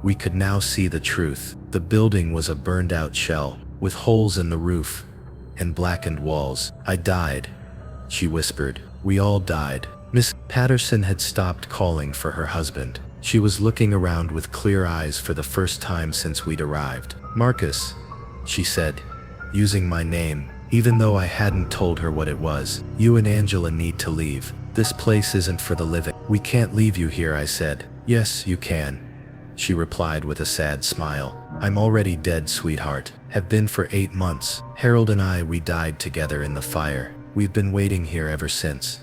we could now see the truth. The building was a burned-out shell, with holes in the roof and blackened walls. "I died," she whispered. "We all died." Miss Patterson had stopped calling for her husband. She was looking around with clear eyes for the first time since we'd arrived. "Marcus," she said, using my name, even though I hadn't told her what it was. "You and Angela need to leave. This place isn't for the living." "We can't leave you here," I said. "Yes, you can," she replied with a sad smile. "I'm already dead, sweetheart. Have been for 8 months. Harold and we died together in the fire. We've been waiting here ever since,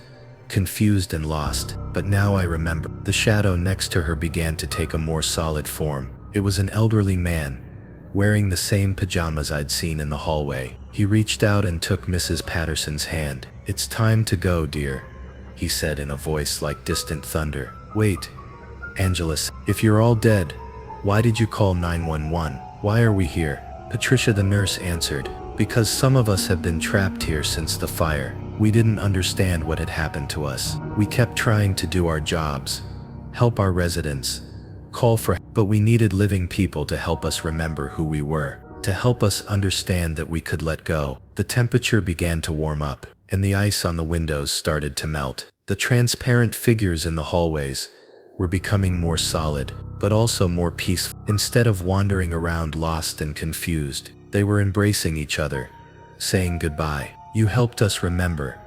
confused and lost. But now I remember." The shadow next to her began to take a more solid form. It was an elderly man, wearing the same pajamas I'd seen in the hallway. He reached out and took Mrs. Patterson's hand. "It's time to go, dear," he said in a voice like distant thunder. "Wait," Angela said. "If you're all dead, why did you call 911? Why are we here?" "Patricia," the nurse answered, "because some of us have been trapped here since the fire. We didn't understand what had happened to us. We kept trying to do our jobs, help our residents, call for, but we needed living people to help us remember who we were, to help us understand that we could let go. The temperature began to warm up, and the ice on the windows started to melt. The transparent figures in the hallways were becoming more solid, but also more peaceful. Instead of wandering around lost and confused, they were embracing each other, saying goodbye. "You helped us remember,"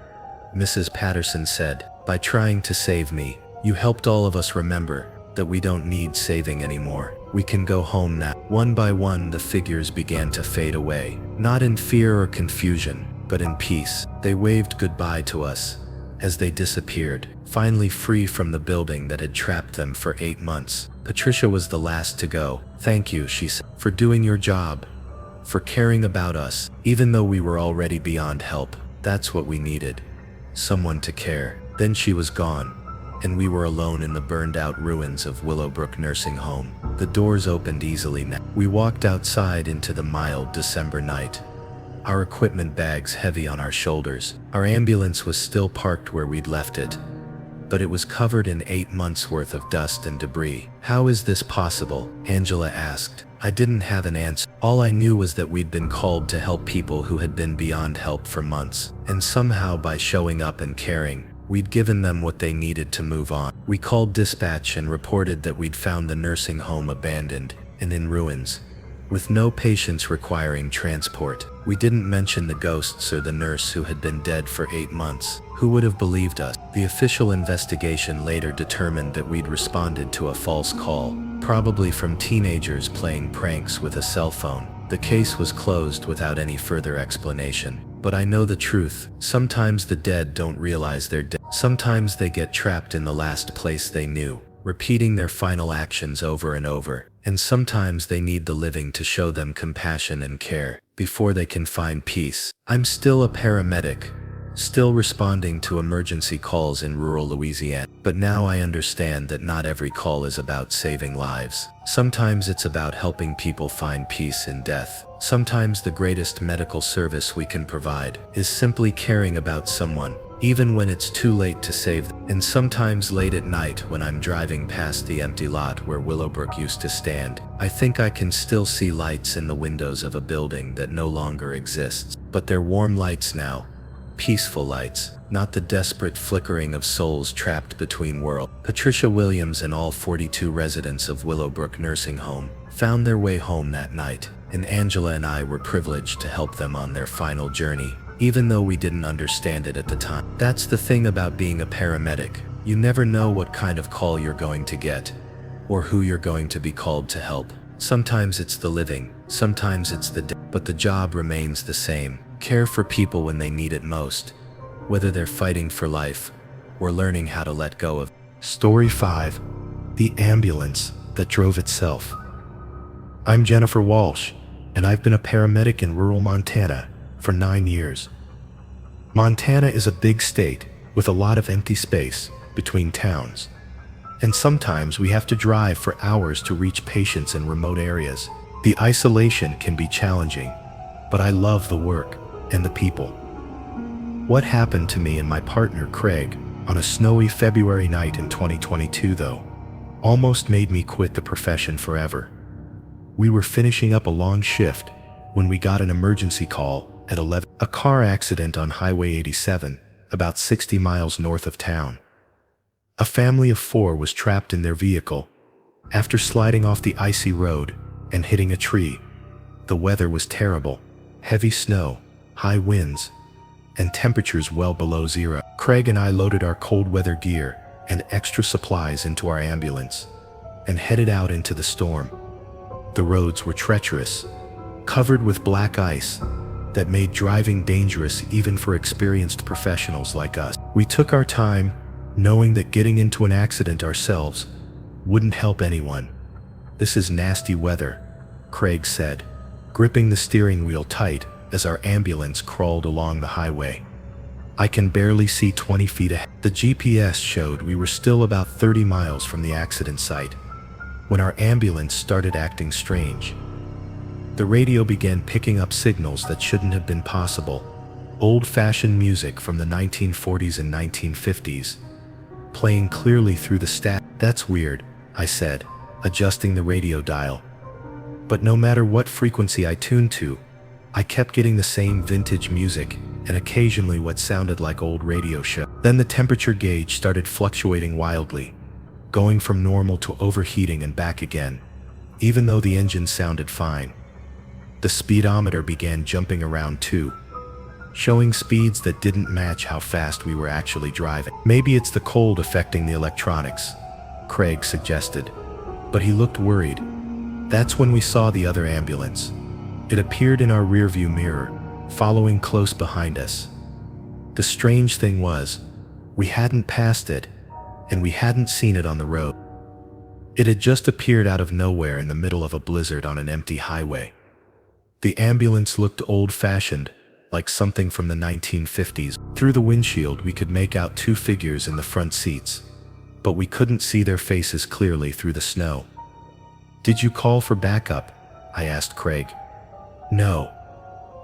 Mrs. Patterson said. "By trying to save me, you helped all of us remember that we don't need saving anymore. We can go home now." One by one, the figures began to fade away, not in fear or confusion, but in peace. They waved goodbye to us as they disappeared, finally free from the building that had trapped them for 8 months. Patricia was the last to go. "Thank you," she said, "for doing your job, for caring about us, even though we were already beyond help. That's what we needed. Someone to care." Then she was gone, and we were alone in the burned-out ruins of Willowbrook Nursing Home. The doors opened easily now. We walked outside into the mild December night, our equipment bags heavy on our shoulders. Our ambulance was still parked where we'd left it, but it was covered in 8 months' worth of dust and debris. "How is this possible?" Angela asked. I didn't have an answer. All I knew was that we'd been called to help people who had been beyond help for months, and somehow by showing up and caring, we'd given them what they needed to move on. We called dispatch and reported that we'd found the nursing home abandoned and in ruins, with no patients requiring transport. We didn't mention the ghosts or the nurse who had been dead for 8 months. Who would have believed us? The official investigation later determined that we'd responded to a false call, probably from teenagers playing pranks with a cell phone. The case was closed without any further explanation. But I know the truth. Sometimes the dead don't realize they're dead. Sometimes they get trapped in the last place they knew, repeating their final actions over and over. And sometimes they need the living to show them compassion and care before they can find peace. I'm still a paramedic, still responding to emergency calls in rural Louisiana. But now I understand that not every call is about saving lives. Sometimes it's about helping people find peace in death. Sometimes the greatest medical service we can provide is simply caring about someone, even when it's too late to save them. And sometimes late at night when I'm driving past the empty lot where Willowbrook used to stand, I think I can still see lights in the windows of a building that no longer exists. But they're warm lights now, peaceful lights, not the desperate flickering of souls trapped between worlds. Patricia Williams and all 42 residents of Willowbrook Nursing Home found their way home that night, and Angela and I were privileged to help them on their final journey, even though we didn't understand it at the time. That's the thing about being a paramedic. You never know what kind of call you're going to get, or who you're going to be called to help. Sometimes it's the living, sometimes it's the dead, but the job remains the same. Care for people when they need it most, whether they're fighting for life or learning how to let go of. Story 5. The ambulance that drove itself. I'm Jennifer Walsh, and I've been a paramedic in rural Montana for 9 years. Montana is a big state with a lot of empty space between towns, and sometimes we have to drive for hours to reach patients in remote areas. The isolation can be challenging, but I love the work and the people. What happened to me and my partner Craig on a snowy February night in 2022, though, almost made me quit the profession forever. We were finishing up a long shift when we got an emergency call at 11. A car accident on Highway 87, about 60 miles north of town. A family of 4 was trapped in their vehicle after sliding off the icy road and hitting a tree. The weather was terrible. Heavy snow, high winds, and temperatures well below zero. Craig and I loaded our cold weather gear and extra supplies into our ambulance and headed out into the storm. The roads were treacherous, covered with black ice that made driving dangerous even for experienced professionals like us. We took our time, knowing that getting into an accident ourselves wouldn't help anyone. "This is nasty weather," Craig said, gripping the steering wheel tight as our ambulance crawled along the highway. "I can barely see 20 feet ahead." The GPS showed we were still about 30 miles from the accident site when our ambulance started acting strange. The radio began picking up signals that shouldn't have been possible. Old-fashioned music from the 1940s and 1950s, playing clearly through the static. "That's weird," I said, adjusting the radio dial. But no matter what frequency I tuned to, I kept getting the same vintage music and occasionally what sounded like old radio show. Then the temperature gauge started fluctuating wildly, going from normal to overheating and back again, even though the engine sounded fine. The speedometer began jumping around too, showing speeds that didn't match how fast we were actually driving. Maybe it's the cold affecting the electronics, Craig suggested, but he looked worried. That's when we saw the other ambulance. It appeared in our rearview mirror, following close behind us. The strange thing was, we hadn't passed it, and we hadn't seen it on the road. It had just appeared out of nowhere in the middle of a blizzard on an empty highway. The ambulance looked old-fashioned, like something from the 1950s. Through the windshield, we could make out two figures in the front seats, but we couldn't see their faces clearly through the snow. "Did you call for backup?" I asked Craig. "No.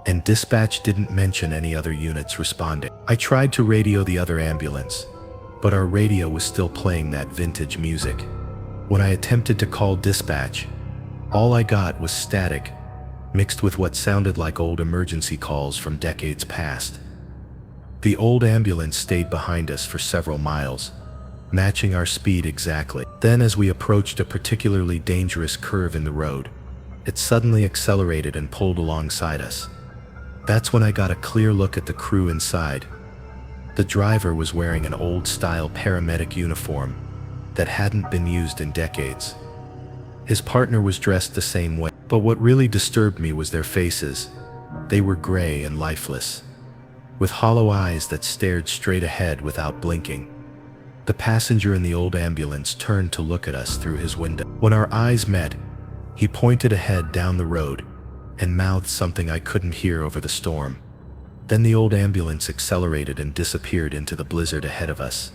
And dispatch didn't mention any other units responding." I tried to radio the other ambulance, but our radio was still playing that vintage music. When I attempted to call dispatch, all I got was static, mixed with what sounded like old emergency calls from decades past. The old ambulance stayed behind us for several miles, matching our speed exactly. Then, as we approached a particularly dangerous curve in the road, it suddenly accelerated and pulled alongside us. That's when I got a clear look at the crew inside. The driver was wearing an old-style paramedic uniform that hadn't been used in decades. His partner was dressed the same way, but what really disturbed me was their faces. They were gray and lifeless, with hollow eyes that stared straight ahead without blinking. The passenger in the old ambulance turned to look at us through his window. When our eyes met, he pointed ahead down the road and mouthed something I couldn't hear over the storm. Then the old ambulance accelerated and disappeared into the blizzard ahead of us.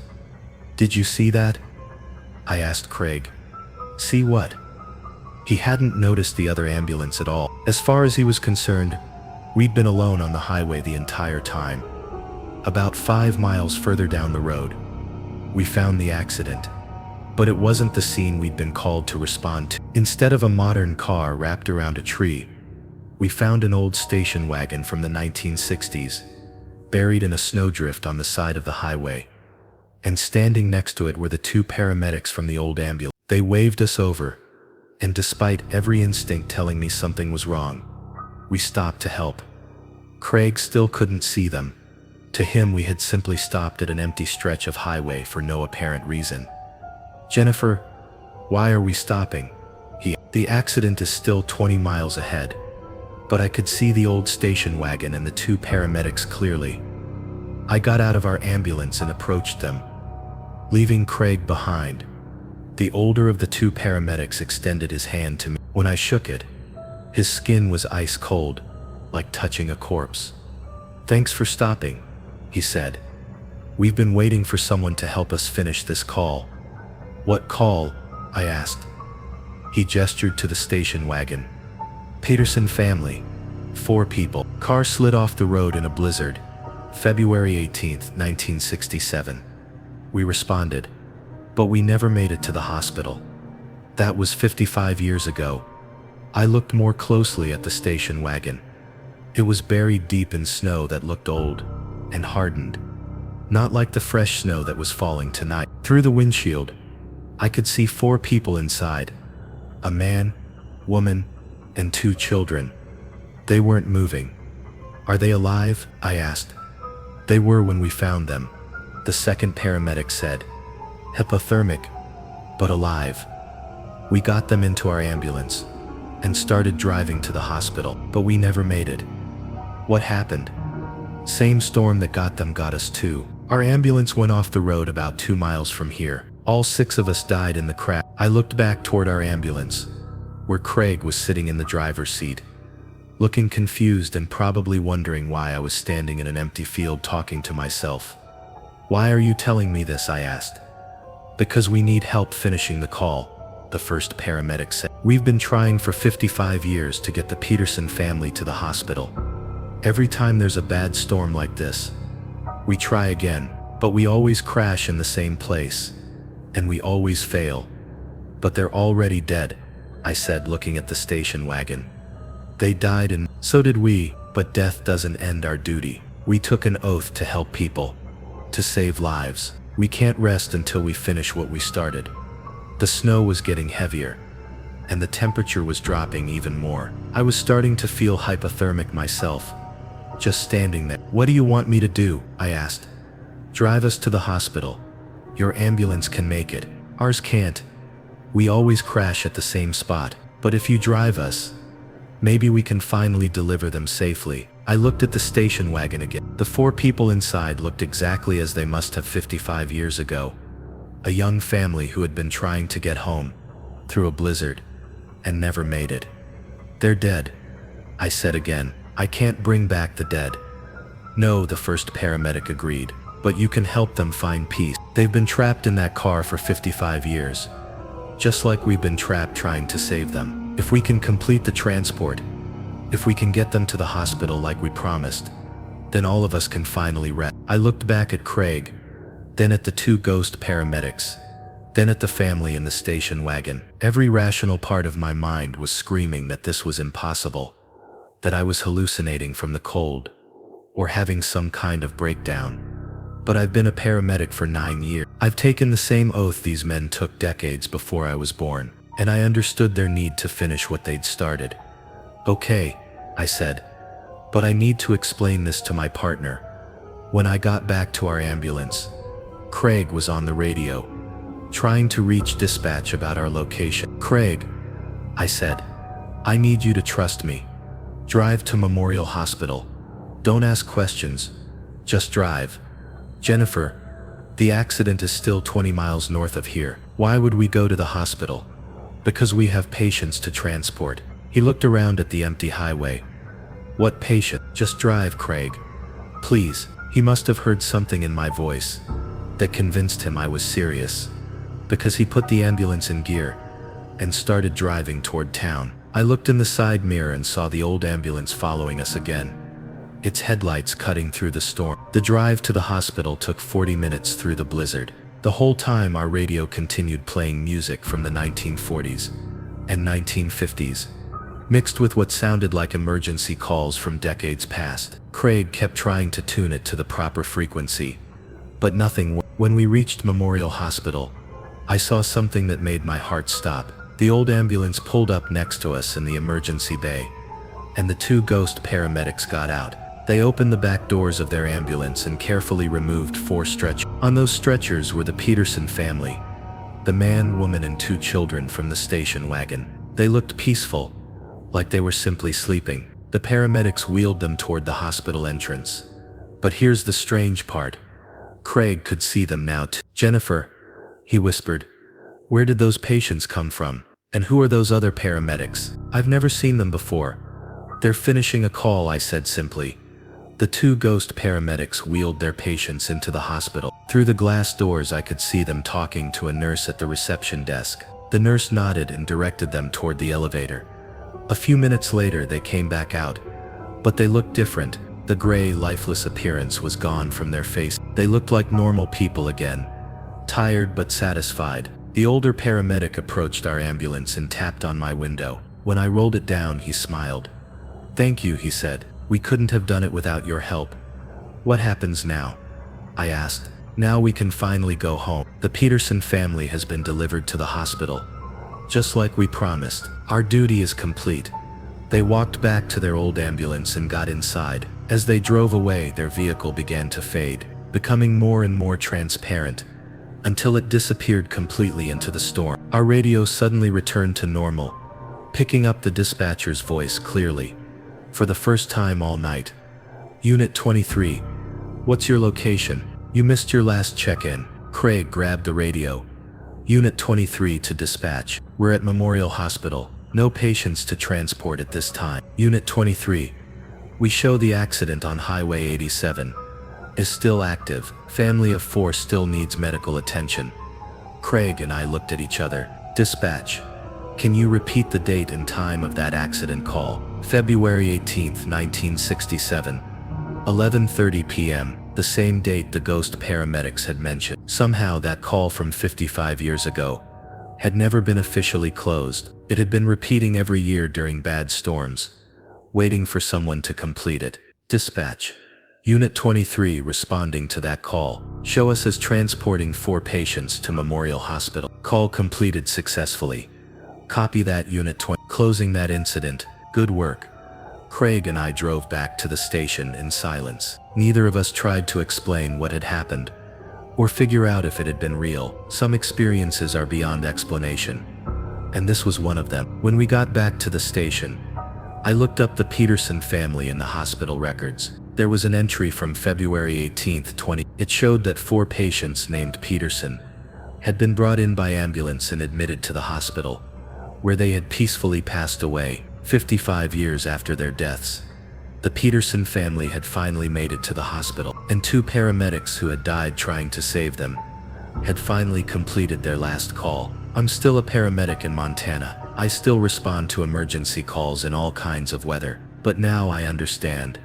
"Did you see that?" I asked Craig. "See what?" He hadn't noticed the other ambulance at all. As far as he was concerned, we'd been alone on the highway the entire time. About 5 miles further down the road, we found the accident, but it wasn't the scene we'd been called to respond to. Instead of a modern car wrapped around a tree, we found an old station wagon from the 1960s, buried in a snowdrift on the side of the highway. And standing next to it were the two paramedics from the old ambulance. They waved us over, and despite every instinct telling me something was wrong, we stopped to help. Craig still couldn't see them. To him, we had simply stopped at an empty stretch of highway for no apparent reason. "Jennifer, why are we stopping?" The accident is still 20 miles ahead, but I could see the old station wagon and the two paramedics clearly. I got out of our ambulance and approached them, leaving Craig behind. The older of the two paramedics extended his hand to me. When I shook it, his skin was ice cold, like touching a corpse. "Thanks for stopping," he said. "We've been waiting for someone to help us finish this call." "What call?" I asked. He gestured to the station wagon. "Peterson family. 4 people. Car slid off the road in a blizzard. February 18th, 1967. We responded, but we never made it to the hospital. That was 55 years ago." I looked more closely at the station wagon. It was buried deep in snow that looked old and hardened, not like the fresh snow that was falling tonight. Through the windshield, I could see 4 people inside: a man, woman, and 2 children. They weren't moving. "Are they alive?" I asked. "They were when we found them," the second paramedic said. "Hypothermic, but alive. We got them into our ambulance and started driving to the hospital, but we never made it." "What happened?" "Same storm that got them got us too. Our ambulance went off the road about 2 miles from here. All 6 of us died in the crash." I looked back toward our ambulance, where Craig was sitting in the driver's seat, looking confused and probably wondering why I was standing in an empty field talking to myself. "Why are you telling me this?" I asked. "Because we need help finishing the call," the first paramedic said. "We've been trying for 55 years to get the Peterson family to the hospital. Every time there's a bad storm like this, we try again, but we always crash in the same place, and we always fail. But they're already dead, I said, looking at the station wagon. They died and so did we, but death doesn't end our duty. We took an oath to help people, to save lives. We can't rest until we finish what we started. The snow was getting heavier, and the temperature was dropping even more. I was starting to feel hypothermic myself, just standing there. What do you want me to do? I asked. Drive us to the hospital. Your ambulance can make it. Ours can't. We always crash at the same spot. But if you drive us, maybe we can finally deliver them safely. I looked at the station wagon again. The 4 people inside looked exactly as they must have 55 years ago. A young family who had been trying to get home through a blizzard and never made it. They're dead, I said again. I can't bring back the dead. No, the first paramedic agreed. But you can help them find peace. They've been trapped in that car for 55 years. Just like we've been trapped trying to save them. If we can complete the transport, if we can get them to the hospital like we promised, then all of us can finally rest. I looked back at Craig, then at the 2 ghost paramedics, then at the family in the station wagon. Every rational part of my mind was screaming that this was impossible, that I was hallucinating from the cold, or having some kind of breakdown. But I've been a paramedic for 9 years. I've taken the same oath these men took decades before I was born, and I understood their need to finish what they'd started. Okay, I said, but I need to explain this to my partner. When I got back to our ambulance, Craig was on the radio, trying to reach dispatch about our location. Craig, I said, I need you to trust me. Drive to Memorial Hospital. Don't ask questions, just drive. Jennifer, the accident is still 20 miles north of here. Why would we go to the hospital? Because we have patients to transport. He looked around at the empty highway. What patient? Just drive, Craig. Please. He must have heard something in my voice that convinced him I was serious, because he put the ambulance in gear and started driving toward town. I looked in the side mirror and saw the old ambulance following us again, its headlights cutting through the storm. The drive to the hospital took 40 minutes through the blizzard. The whole time our radio continued playing music from the 1940s and 1950s, mixed with what sounded like emergency calls from decades past. Craig kept trying to tune it to the proper frequency, but nothing worked. When we reached Memorial Hospital, I saw something that made my heart stop. The old ambulance pulled up next to us in the emergency bay, and the 2 ghost paramedics got out. They opened the back doors of their ambulance and carefully removed 4 stretchers. On those stretchers were the Peterson family, the man, woman, and 2 children from the station wagon. They looked peaceful, like they were simply sleeping. The paramedics wheeled them toward the hospital entrance. But here's the strange part. Craig could see them now too. Jennifer, he whispered, where did those patients come from? And who are those other paramedics? I've never seen them before. They're finishing a call, I said simply. The 2 ghost paramedics wheeled their patients into the hospital. Through the glass doors I could see them talking to a nurse at the reception desk. The nurse nodded and directed them toward the elevator. A few minutes later they came back out, but they looked different. The gray, lifeless appearance was gone from their face. They looked like normal people again, tired but satisfied. The older paramedic approached our ambulance and tapped on my window. When I rolled it down, he smiled. Thank you, he said. We couldn't have done it without your help. What happens now? I asked. Now we can finally go home. The Peterson family has been delivered to the hospital, just like we promised. Our duty is complete. They walked back to their old ambulance and got inside. As they drove away, their vehicle began to fade, becoming more and more transparent, until it disappeared completely into the storm. Our radio suddenly returned to normal, picking up the dispatcher's voice clearly, for the first time all night. Unit 23. What's your location? You missed your last check-in. Craig grabbed the radio. Unit 23 to dispatch. We're at Memorial Hospital. No patients to transport at this time. Unit 23. We show the accident on Highway 87 is still active. Family of 4 still needs medical attention. Craig and I looked at each other. Dispatch. Can you repeat the date and time of that accident call? February 18th, 1967. 11:30 p.m. The same date the ghost paramedics had mentioned. Somehow that call from 55 years ago had never been officially closed. It had been repeating every year during bad storms, waiting for someone to complete it. Dispatch. Unit 23 responding to that call. Show us as transporting 4 patients to Memorial Hospital. Call completed successfully. Copy that, Unit 20. Closing that incident. Good work. Craig and I drove back to the station in silence. Neither of us tried to explain what had happened, or figure out if it had been real. Some experiences are beyond explanation, and this was one of them. When we got back to the station, I looked up the Peterson family in the hospital records. There was an entry from February 18th, 20. It showed that 4 patients named Peterson had been brought in by ambulance and admitted to the hospital, where they had peacefully passed away 55 years after their deaths. The Peterson family had finally made it to the hospital, and 2 paramedics who had died trying to save them had finally completed their last call. I'm still a paramedic in Montana. I still respond to emergency calls in all kinds of weather, but now I understand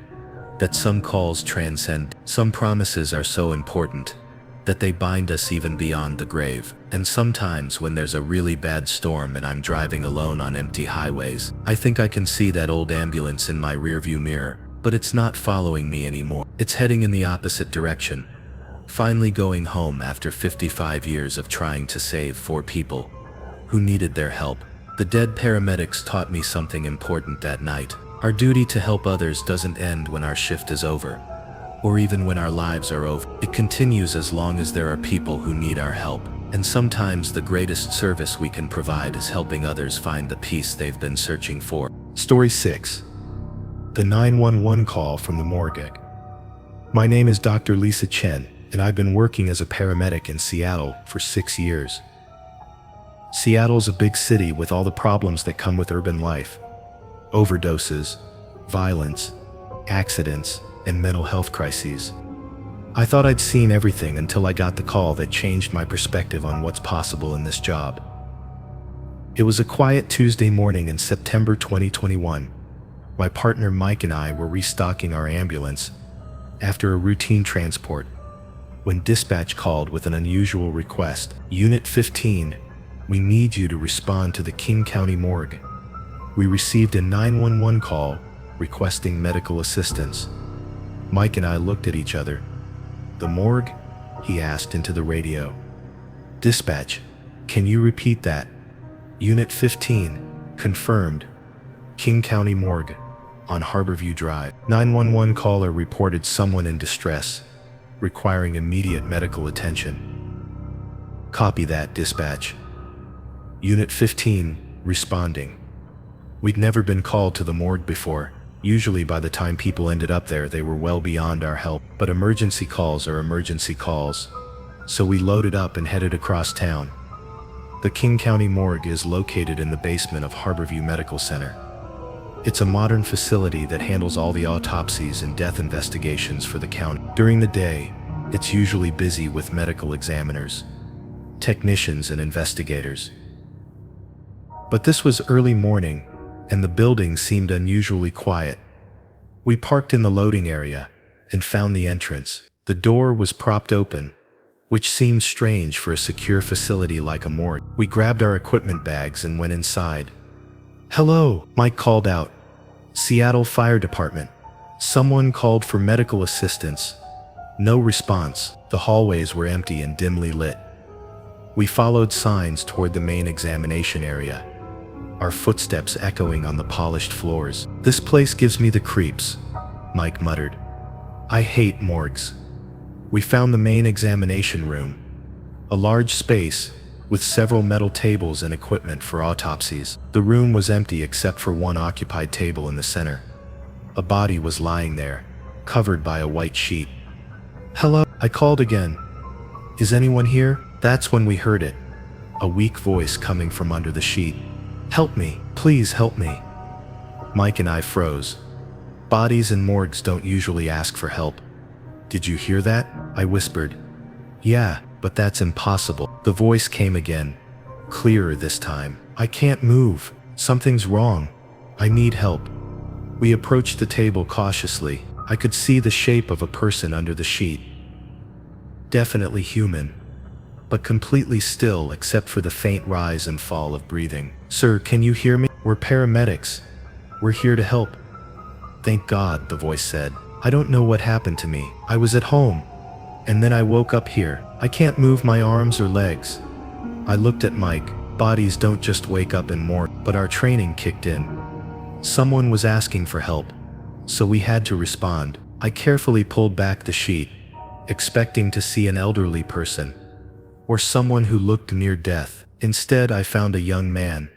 that some calls transcend. Some promises are so important that they bind us even beyond the grave. And sometimes when there's a really bad storm and I'm driving alone on empty highways, I think I can see that old ambulance in my rearview mirror, but it's not following me anymore. It's heading in the opposite direction, finally going home after 55 years of trying to save 4 people who needed their help. The dead paramedics taught me something important that night. Our duty to help others doesn't end when our shift is over, or even when our lives are over. It continues as long as there are people who need our help. And sometimes the greatest service we can provide is helping others find the peace they've been searching for. Story 6. The 911 call from the morgue. My name is Dr. Lisa Chen, and I've been working as a paramedic in Seattle for 6 years. Seattle's a big city with all the problems that come with urban life. Overdoses, violence, accidents, and mental health crises. I thought I'd seen everything until I got the call that changed my perspective on what's possible in this job. It was a quiet Tuesday morning in September 2021. My partner Mike and I were restocking our ambulance after a routine transport when dispatch called with an unusual request. Unit 15, we need you to respond to the King County morgue. We received a 911 call requesting medical assistance. Mike and I looked at each other. The morgue? He asked into the radio. Dispatch, can you repeat that? Unit 15, confirmed. King County morgue, on Harborview Drive. 911 caller reported someone in distress, requiring immediate medical attention. Copy that, dispatch. Unit 15, responding. We'd never been called to the morgue before. Usually by the time people ended up there, they were well beyond our help. But emergency calls are emergency calls. So we loaded up and headed across town. The King County morgue is located in the basement of Harborview Medical Center. It's a modern facility that handles all the autopsies and death investigations for the county. During the day, it's usually busy with medical examiners, technicians, and investigators. But this was early morning, and the building seemed unusually quiet. We parked in the loading area and found the entrance. The door was propped open, which seemed strange for a secure facility like a morgue. We grabbed our equipment bags and went inside. Hello, Mike called out. Seattle Fire Department. Someone called for medical assistance. No response. The hallways were empty and dimly lit. We followed signs toward the main examination area, our footsteps echoing on the polished floors. This place gives me the creeps, Mike muttered. I hate morgues. We found the main examination room, a large space with several metal tables and equipment for autopsies. The room was empty except for one occupied table in the center. A body was lying there, covered by a white sheet. Hello, I called again. Is anyone here? That's when we heard it, a weak voice coming from under the sheet. Help me, please help me. Mike and I froze. Bodies in morgues don't usually ask for help. Did you hear that? I whispered. Yeah, but that's impossible. The voice came again, clearer this time. I can't move. Something's wrong. I need help. We approached the table cautiously. I could see the shape of a person under the sheet. Definitely human. but completely still except for the faint rise and fall of breathing. "Sir, can you hear me? We're paramedics. We're here to help." "Thank God," the voice said. "I don't know what happened to me. I was at home, and then I woke up here. I can't move my arms or legs." I looked at Mike. Bodies don't just wake up in morgue, but our training kicked in. Someone was asking for help, so we had to respond. I carefully pulled back the sheet, expecting to see an elderly person or someone who looked near death. Instead, I found a young man,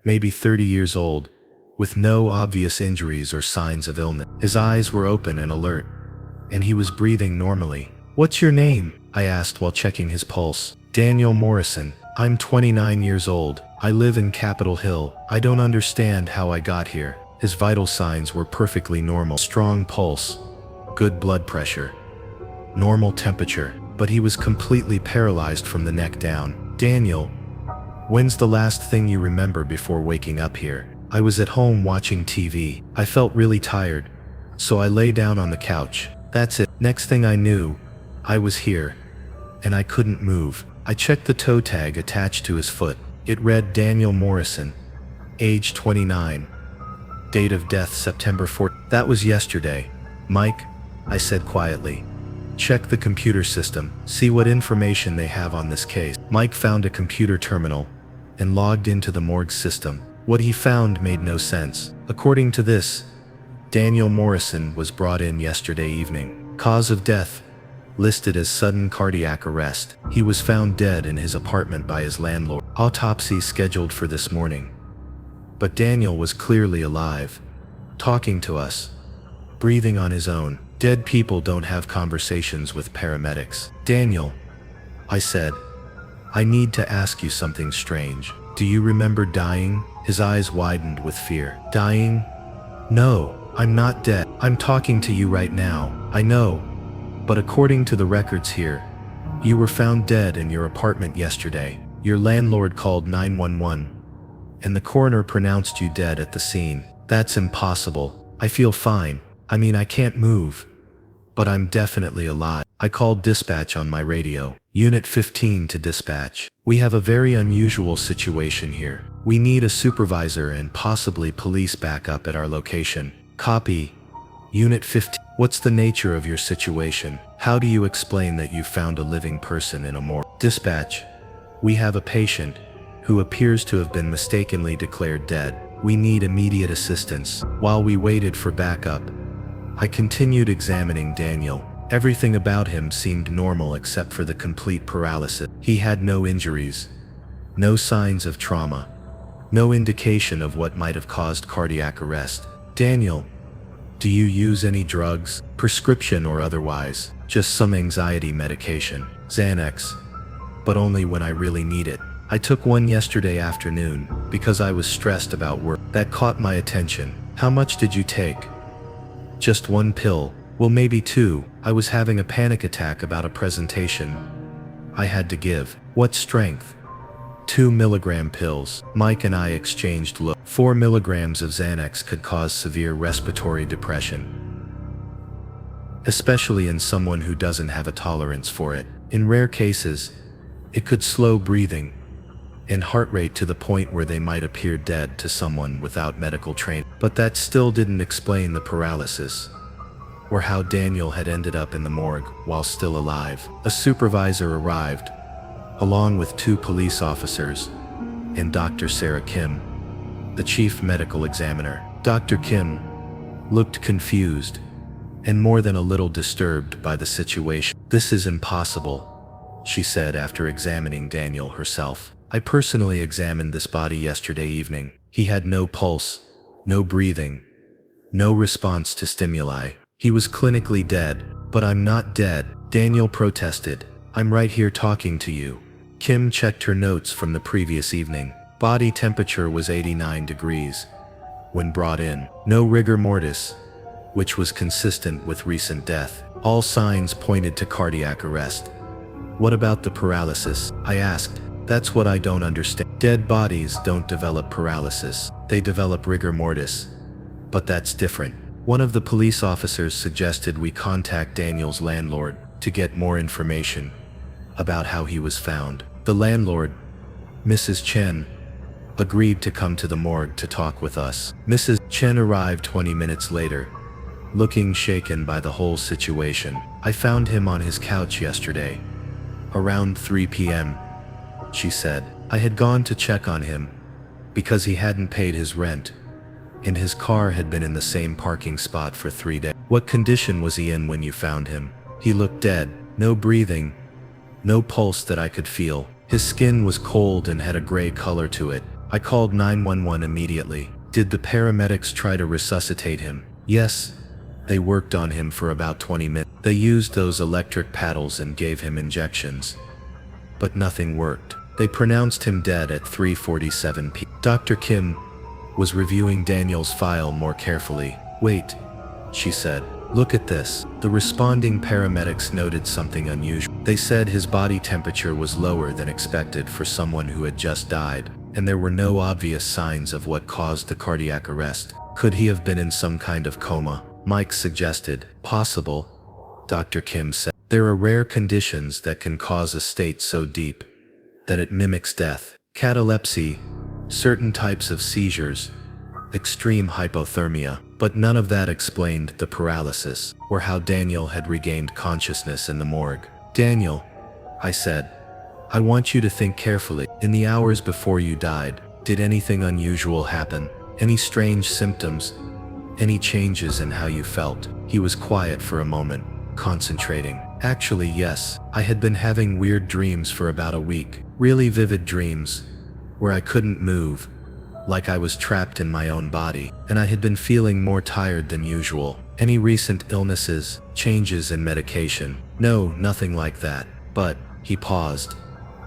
maybe 30 years old, with no obvious injuries or signs of illness. His eyes were open and alert, and he was breathing normally. "What's your name?" I asked while checking his pulse. "Daniel Morrison. I'm 29 years old. I live in Capitol Hill. I don't understand how I got here." His vital signs were perfectly normal. Strong pulse, good blood pressure, normal temperature, but he was completely paralyzed from the neck down. "Daniel, when's the last thing you remember before waking up here?" "I was at home watching TV. I felt really tired, so I lay down on the couch. That's it. Next thing I knew, I was here, and I couldn't move." I checked the toe tag attached to his foot. It read Daniel Morrison, age 29. Date of death September 4th. "That was yesterday." "Mike," I said quietly, "check the computer system. See what information they have on this case." Mike found a computer terminal and logged into the morgue system. What he found made no sense. According to this, Daniel Morrison was brought in yesterday evening. Cause of death listed as sudden cardiac arrest. He was found dead in his apartment by his landlord. Autopsy scheduled for this morning. But Daniel was clearly alive, talking to us, breathing on his own. Dead people don't have conversations with paramedics. "Daniel," I said, "I need to ask you something strange. Do you remember dying?" His eyes widened with fear. "Dying? No, I'm not dead. I'm talking to you right now. I know. But according to the records here, you were found dead in your apartment yesterday. Your landlord called 911, and the coroner pronounced you dead at the scene." "That's impossible. I feel fine. I mean, I can't move, but I'm definitely alive." I called dispatch on my radio. "Unit 15 to dispatch. We have a very unusual situation here. We need a supervisor and possibly police backup at our location." "Copy. Unit 15. What's the nature of your situation? How do you explain that you found a living person in a morgue?" "Dispatch. We have a patient who appears to have been mistakenly declared dead. We need immediate assistance." While we waited for backup, I continued examining Daniel. Everything about him seemed normal except for the complete paralysis. He had no injuries, no signs of trauma, no indication of what might have caused cardiac arrest. "Daniel, do you use any drugs, prescription or otherwise?" "Just some anxiety medication. Xanax, but only when I really need it. I took one yesterday afternoon because I was stressed about work." That caught my attention. "How much did you take?" "Just one pill. Well, maybe two. I was having a panic attack about a presentation I had to give." "What strength?" 2 milligram pills. Mike and I exchanged looks. 4 milligrams of Xanax could cause severe respiratory depression, especially in someone who doesn't have a tolerance for it. In rare cases, it could slow breathing and heart rate to the point where they might appear dead to someone without medical training. But that still didn't explain the paralysis, or how Daniel had ended up in the morgue while still alive. A supervisor arrived, along with 2 police officers, and Dr. Sarah Kim, the chief medical examiner. Dr. Kim looked confused and more than a little disturbed by the situation. "This is impossible," she said after examining Daniel herself. "I personally examined this body yesterday evening. He had no pulse, no breathing, no response to stimuli. He was clinically dead." "But I'm not dead," Daniel protested. "I'm right here talking to you." Kim checked her notes from the previous evening. Body temperature was 89 degrees when brought in. No rigor mortis, which was consistent with recent death. All signs pointed to cardiac arrest. "What about the paralysis?" I asked. "That's what I don't understand. Dead bodies don't develop paralysis. They develop rigor mortis. But that's different." One of the police officers suggested we contact Daniel's landlord to get more information. about how he was found. The landlord, Mrs. Chen, agreed to come to the morgue to talk with us. Mrs. Chen arrived 20 minutes later, looking shaken by the whole situation. I found him on his couch yesterday, around 3 p.m., she said. I had gone to check on him because he hadn't paid his rent, and his car had been in the same parking spot for 3 days. What condition was he in when you found him? He looked dead, no breathing, no pulse that I could feel. His skin was cold and had a gray color to it. I called 911 immediately. Did the paramedics try to resuscitate him? Yes, they worked on him for about 20 minutes. They used those electric paddles and gave him injections, but nothing worked. They pronounced him dead at 3:47 p.m. Dr. Kim was reviewing Daniel's file more carefully. Wait, she said. Look at this. The responding paramedics noted something unusual. They said his body temperature was lower than expected for someone who had just died, and there were no obvious signs of what caused the cardiac arrest. Could he have been in some kind of coma? Mike suggested. Possible, Dr. Kim said. There are rare conditions that can cause a state so deep that it mimics death. Catalepsy, certain types of seizures, extreme hypothermia, but none of that explained the paralysis or how Daniel had regained consciousness in the morgue. Daniel, I said, I want you to think carefully. In the hours before you died, did anything unusual happen? Any strange symptoms? Any changes in how you felt? He was quiet for a moment, concentrating. Actually, yes. I had been having weird dreams for about a week. Really vivid dreams, where I couldn't move, like I was trapped in my own body, and I had been feeling more tired than usual. Any recent illnesses, changes in medication? No, nothing like that. But, he paused,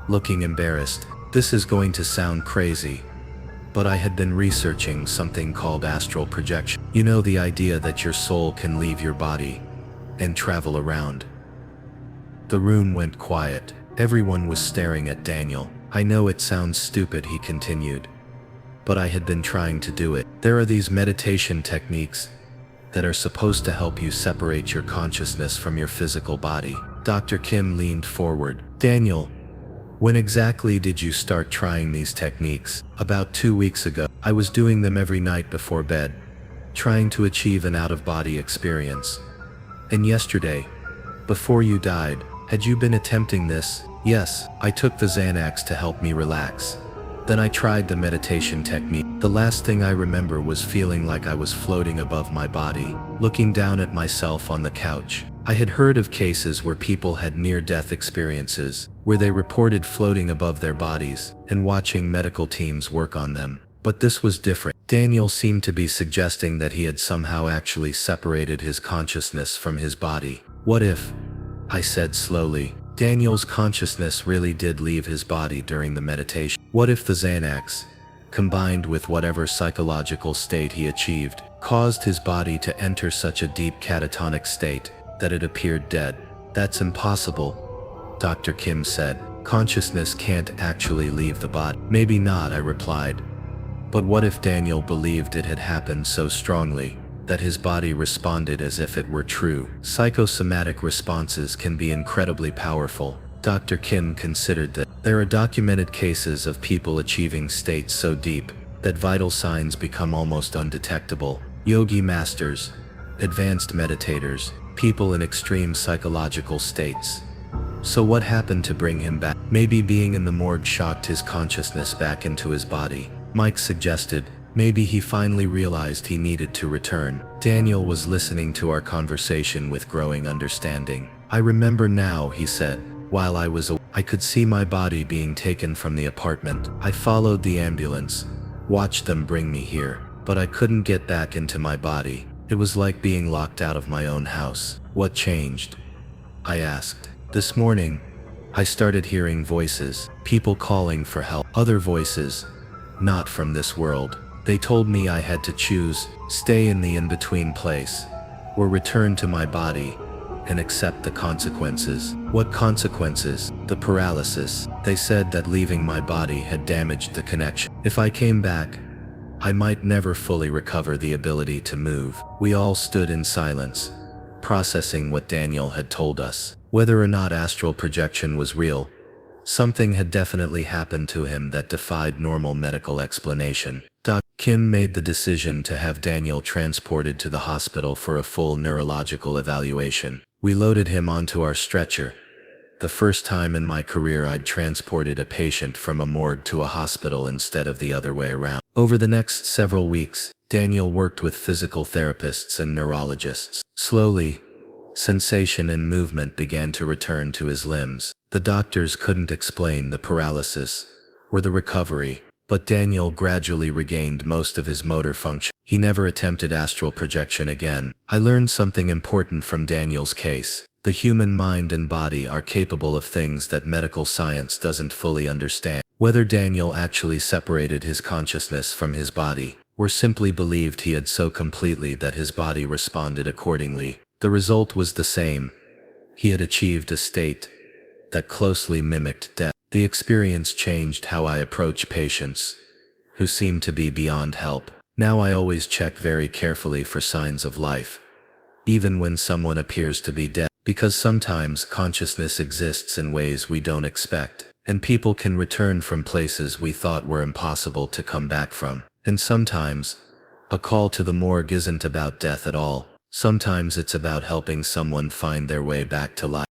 looking embarrassed. This is going to sound crazy, but I had been researching something called astral projection. You know, the idea that your soul can leave your body and travel around. The room went quiet. Everyone was staring at Daniel. I know it sounds stupid, he continued, but I had been trying to do it. There are these meditation techniques that are supposed to help you separate your consciousness from your physical body. Dr. Kim leaned forward. Daniel, when exactly did you start trying these techniques? About 2 weeks ago. I was doing them every night before bed, trying to achieve an out-of-body experience. And yesterday, before you died, had you been attempting this? Yes, I took the Xanax to help me relax. Then I tried the meditation technique. The last thing I remember was feeling like I was floating above my body, looking down at myself on the couch. I had heard of cases where people had near-death experiences, where they reported floating above their bodies and watching medical teams work on them. But this was different. Daniel seemed to be suggesting that he had somehow actually separated his consciousness from his body. What if, I said slowly, Daniel's consciousness really did leave his body during the meditation? What if the Xanax, combined with whatever psychological state he achieved, caused his body to enter such a deep catatonic state that it appeared dead? That's impossible, Dr. Kim said. Consciousness can't actually leave the body. Maybe not, I replied. But what if Daniel believed it had happened so strongly that his body responded as if it were true? Psychosomatic responses can be incredibly powerful. Dr. Kim considered that there are documented cases of people achieving states so deep that vital signs become almost undetectable. Yogi masters, advanced meditators, people in extreme psychological states. So what happened to bring him back? Maybe being in the morgue shocked his consciousness back into his body. Mike suggested, maybe he finally realized he needed to return. Daniel was listening to our conversation with growing understanding. I remember now, he said. While I was away, I could see my body being taken from the apartment. I followed the ambulance, watched them bring me here, but I couldn't get back into my body. It was like being locked out of my own house. What changed? I asked. This morning, I started hearing voices, people calling for help. Other voices, not from this world. They told me I had to choose, stay in the in-between place, or return to my body and accept the consequences. What consequences? The paralysis. They said that leaving my body had damaged the connection. If I came back, I might never fully recover the ability to move. We all stood in silence, processing what Daniel had told us. Whether or not astral projection was real, something had definitely happened to him that defied normal medical explanation. Dr. Kim made the decision to have Daniel transported to the hospital for a full neurological evaluation. We loaded him onto our stretcher. The first time in my career I'd transported a patient from a morgue to a hospital instead of the other way around. Over the next several weeks, Daniel worked with physical therapists and neurologists. Slowly, sensation and movement began to return to his limbs. The doctors couldn't explain the paralysis or the recovery, but Daniel gradually regained most of his motor function. He never attempted astral projection again. I learned something important from Daniel's case. The human mind and body are capable of things that medical science doesn't fully understand. Whether Daniel actually separated his consciousness from his body, or simply believed he had so completely that his body responded accordingly, the result was the same. He had achieved a state that closely mimicked death. The experience changed how I approach patients who seem to be beyond help. Now I always check very carefully for signs of life, even when someone appears to be dead, because sometimes consciousness exists in ways we don't expect, and people can return from places we thought were impossible to come back from. And sometimes, a call to the morgue isn't about death at all. Sometimes it's about helping someone find their way back to life.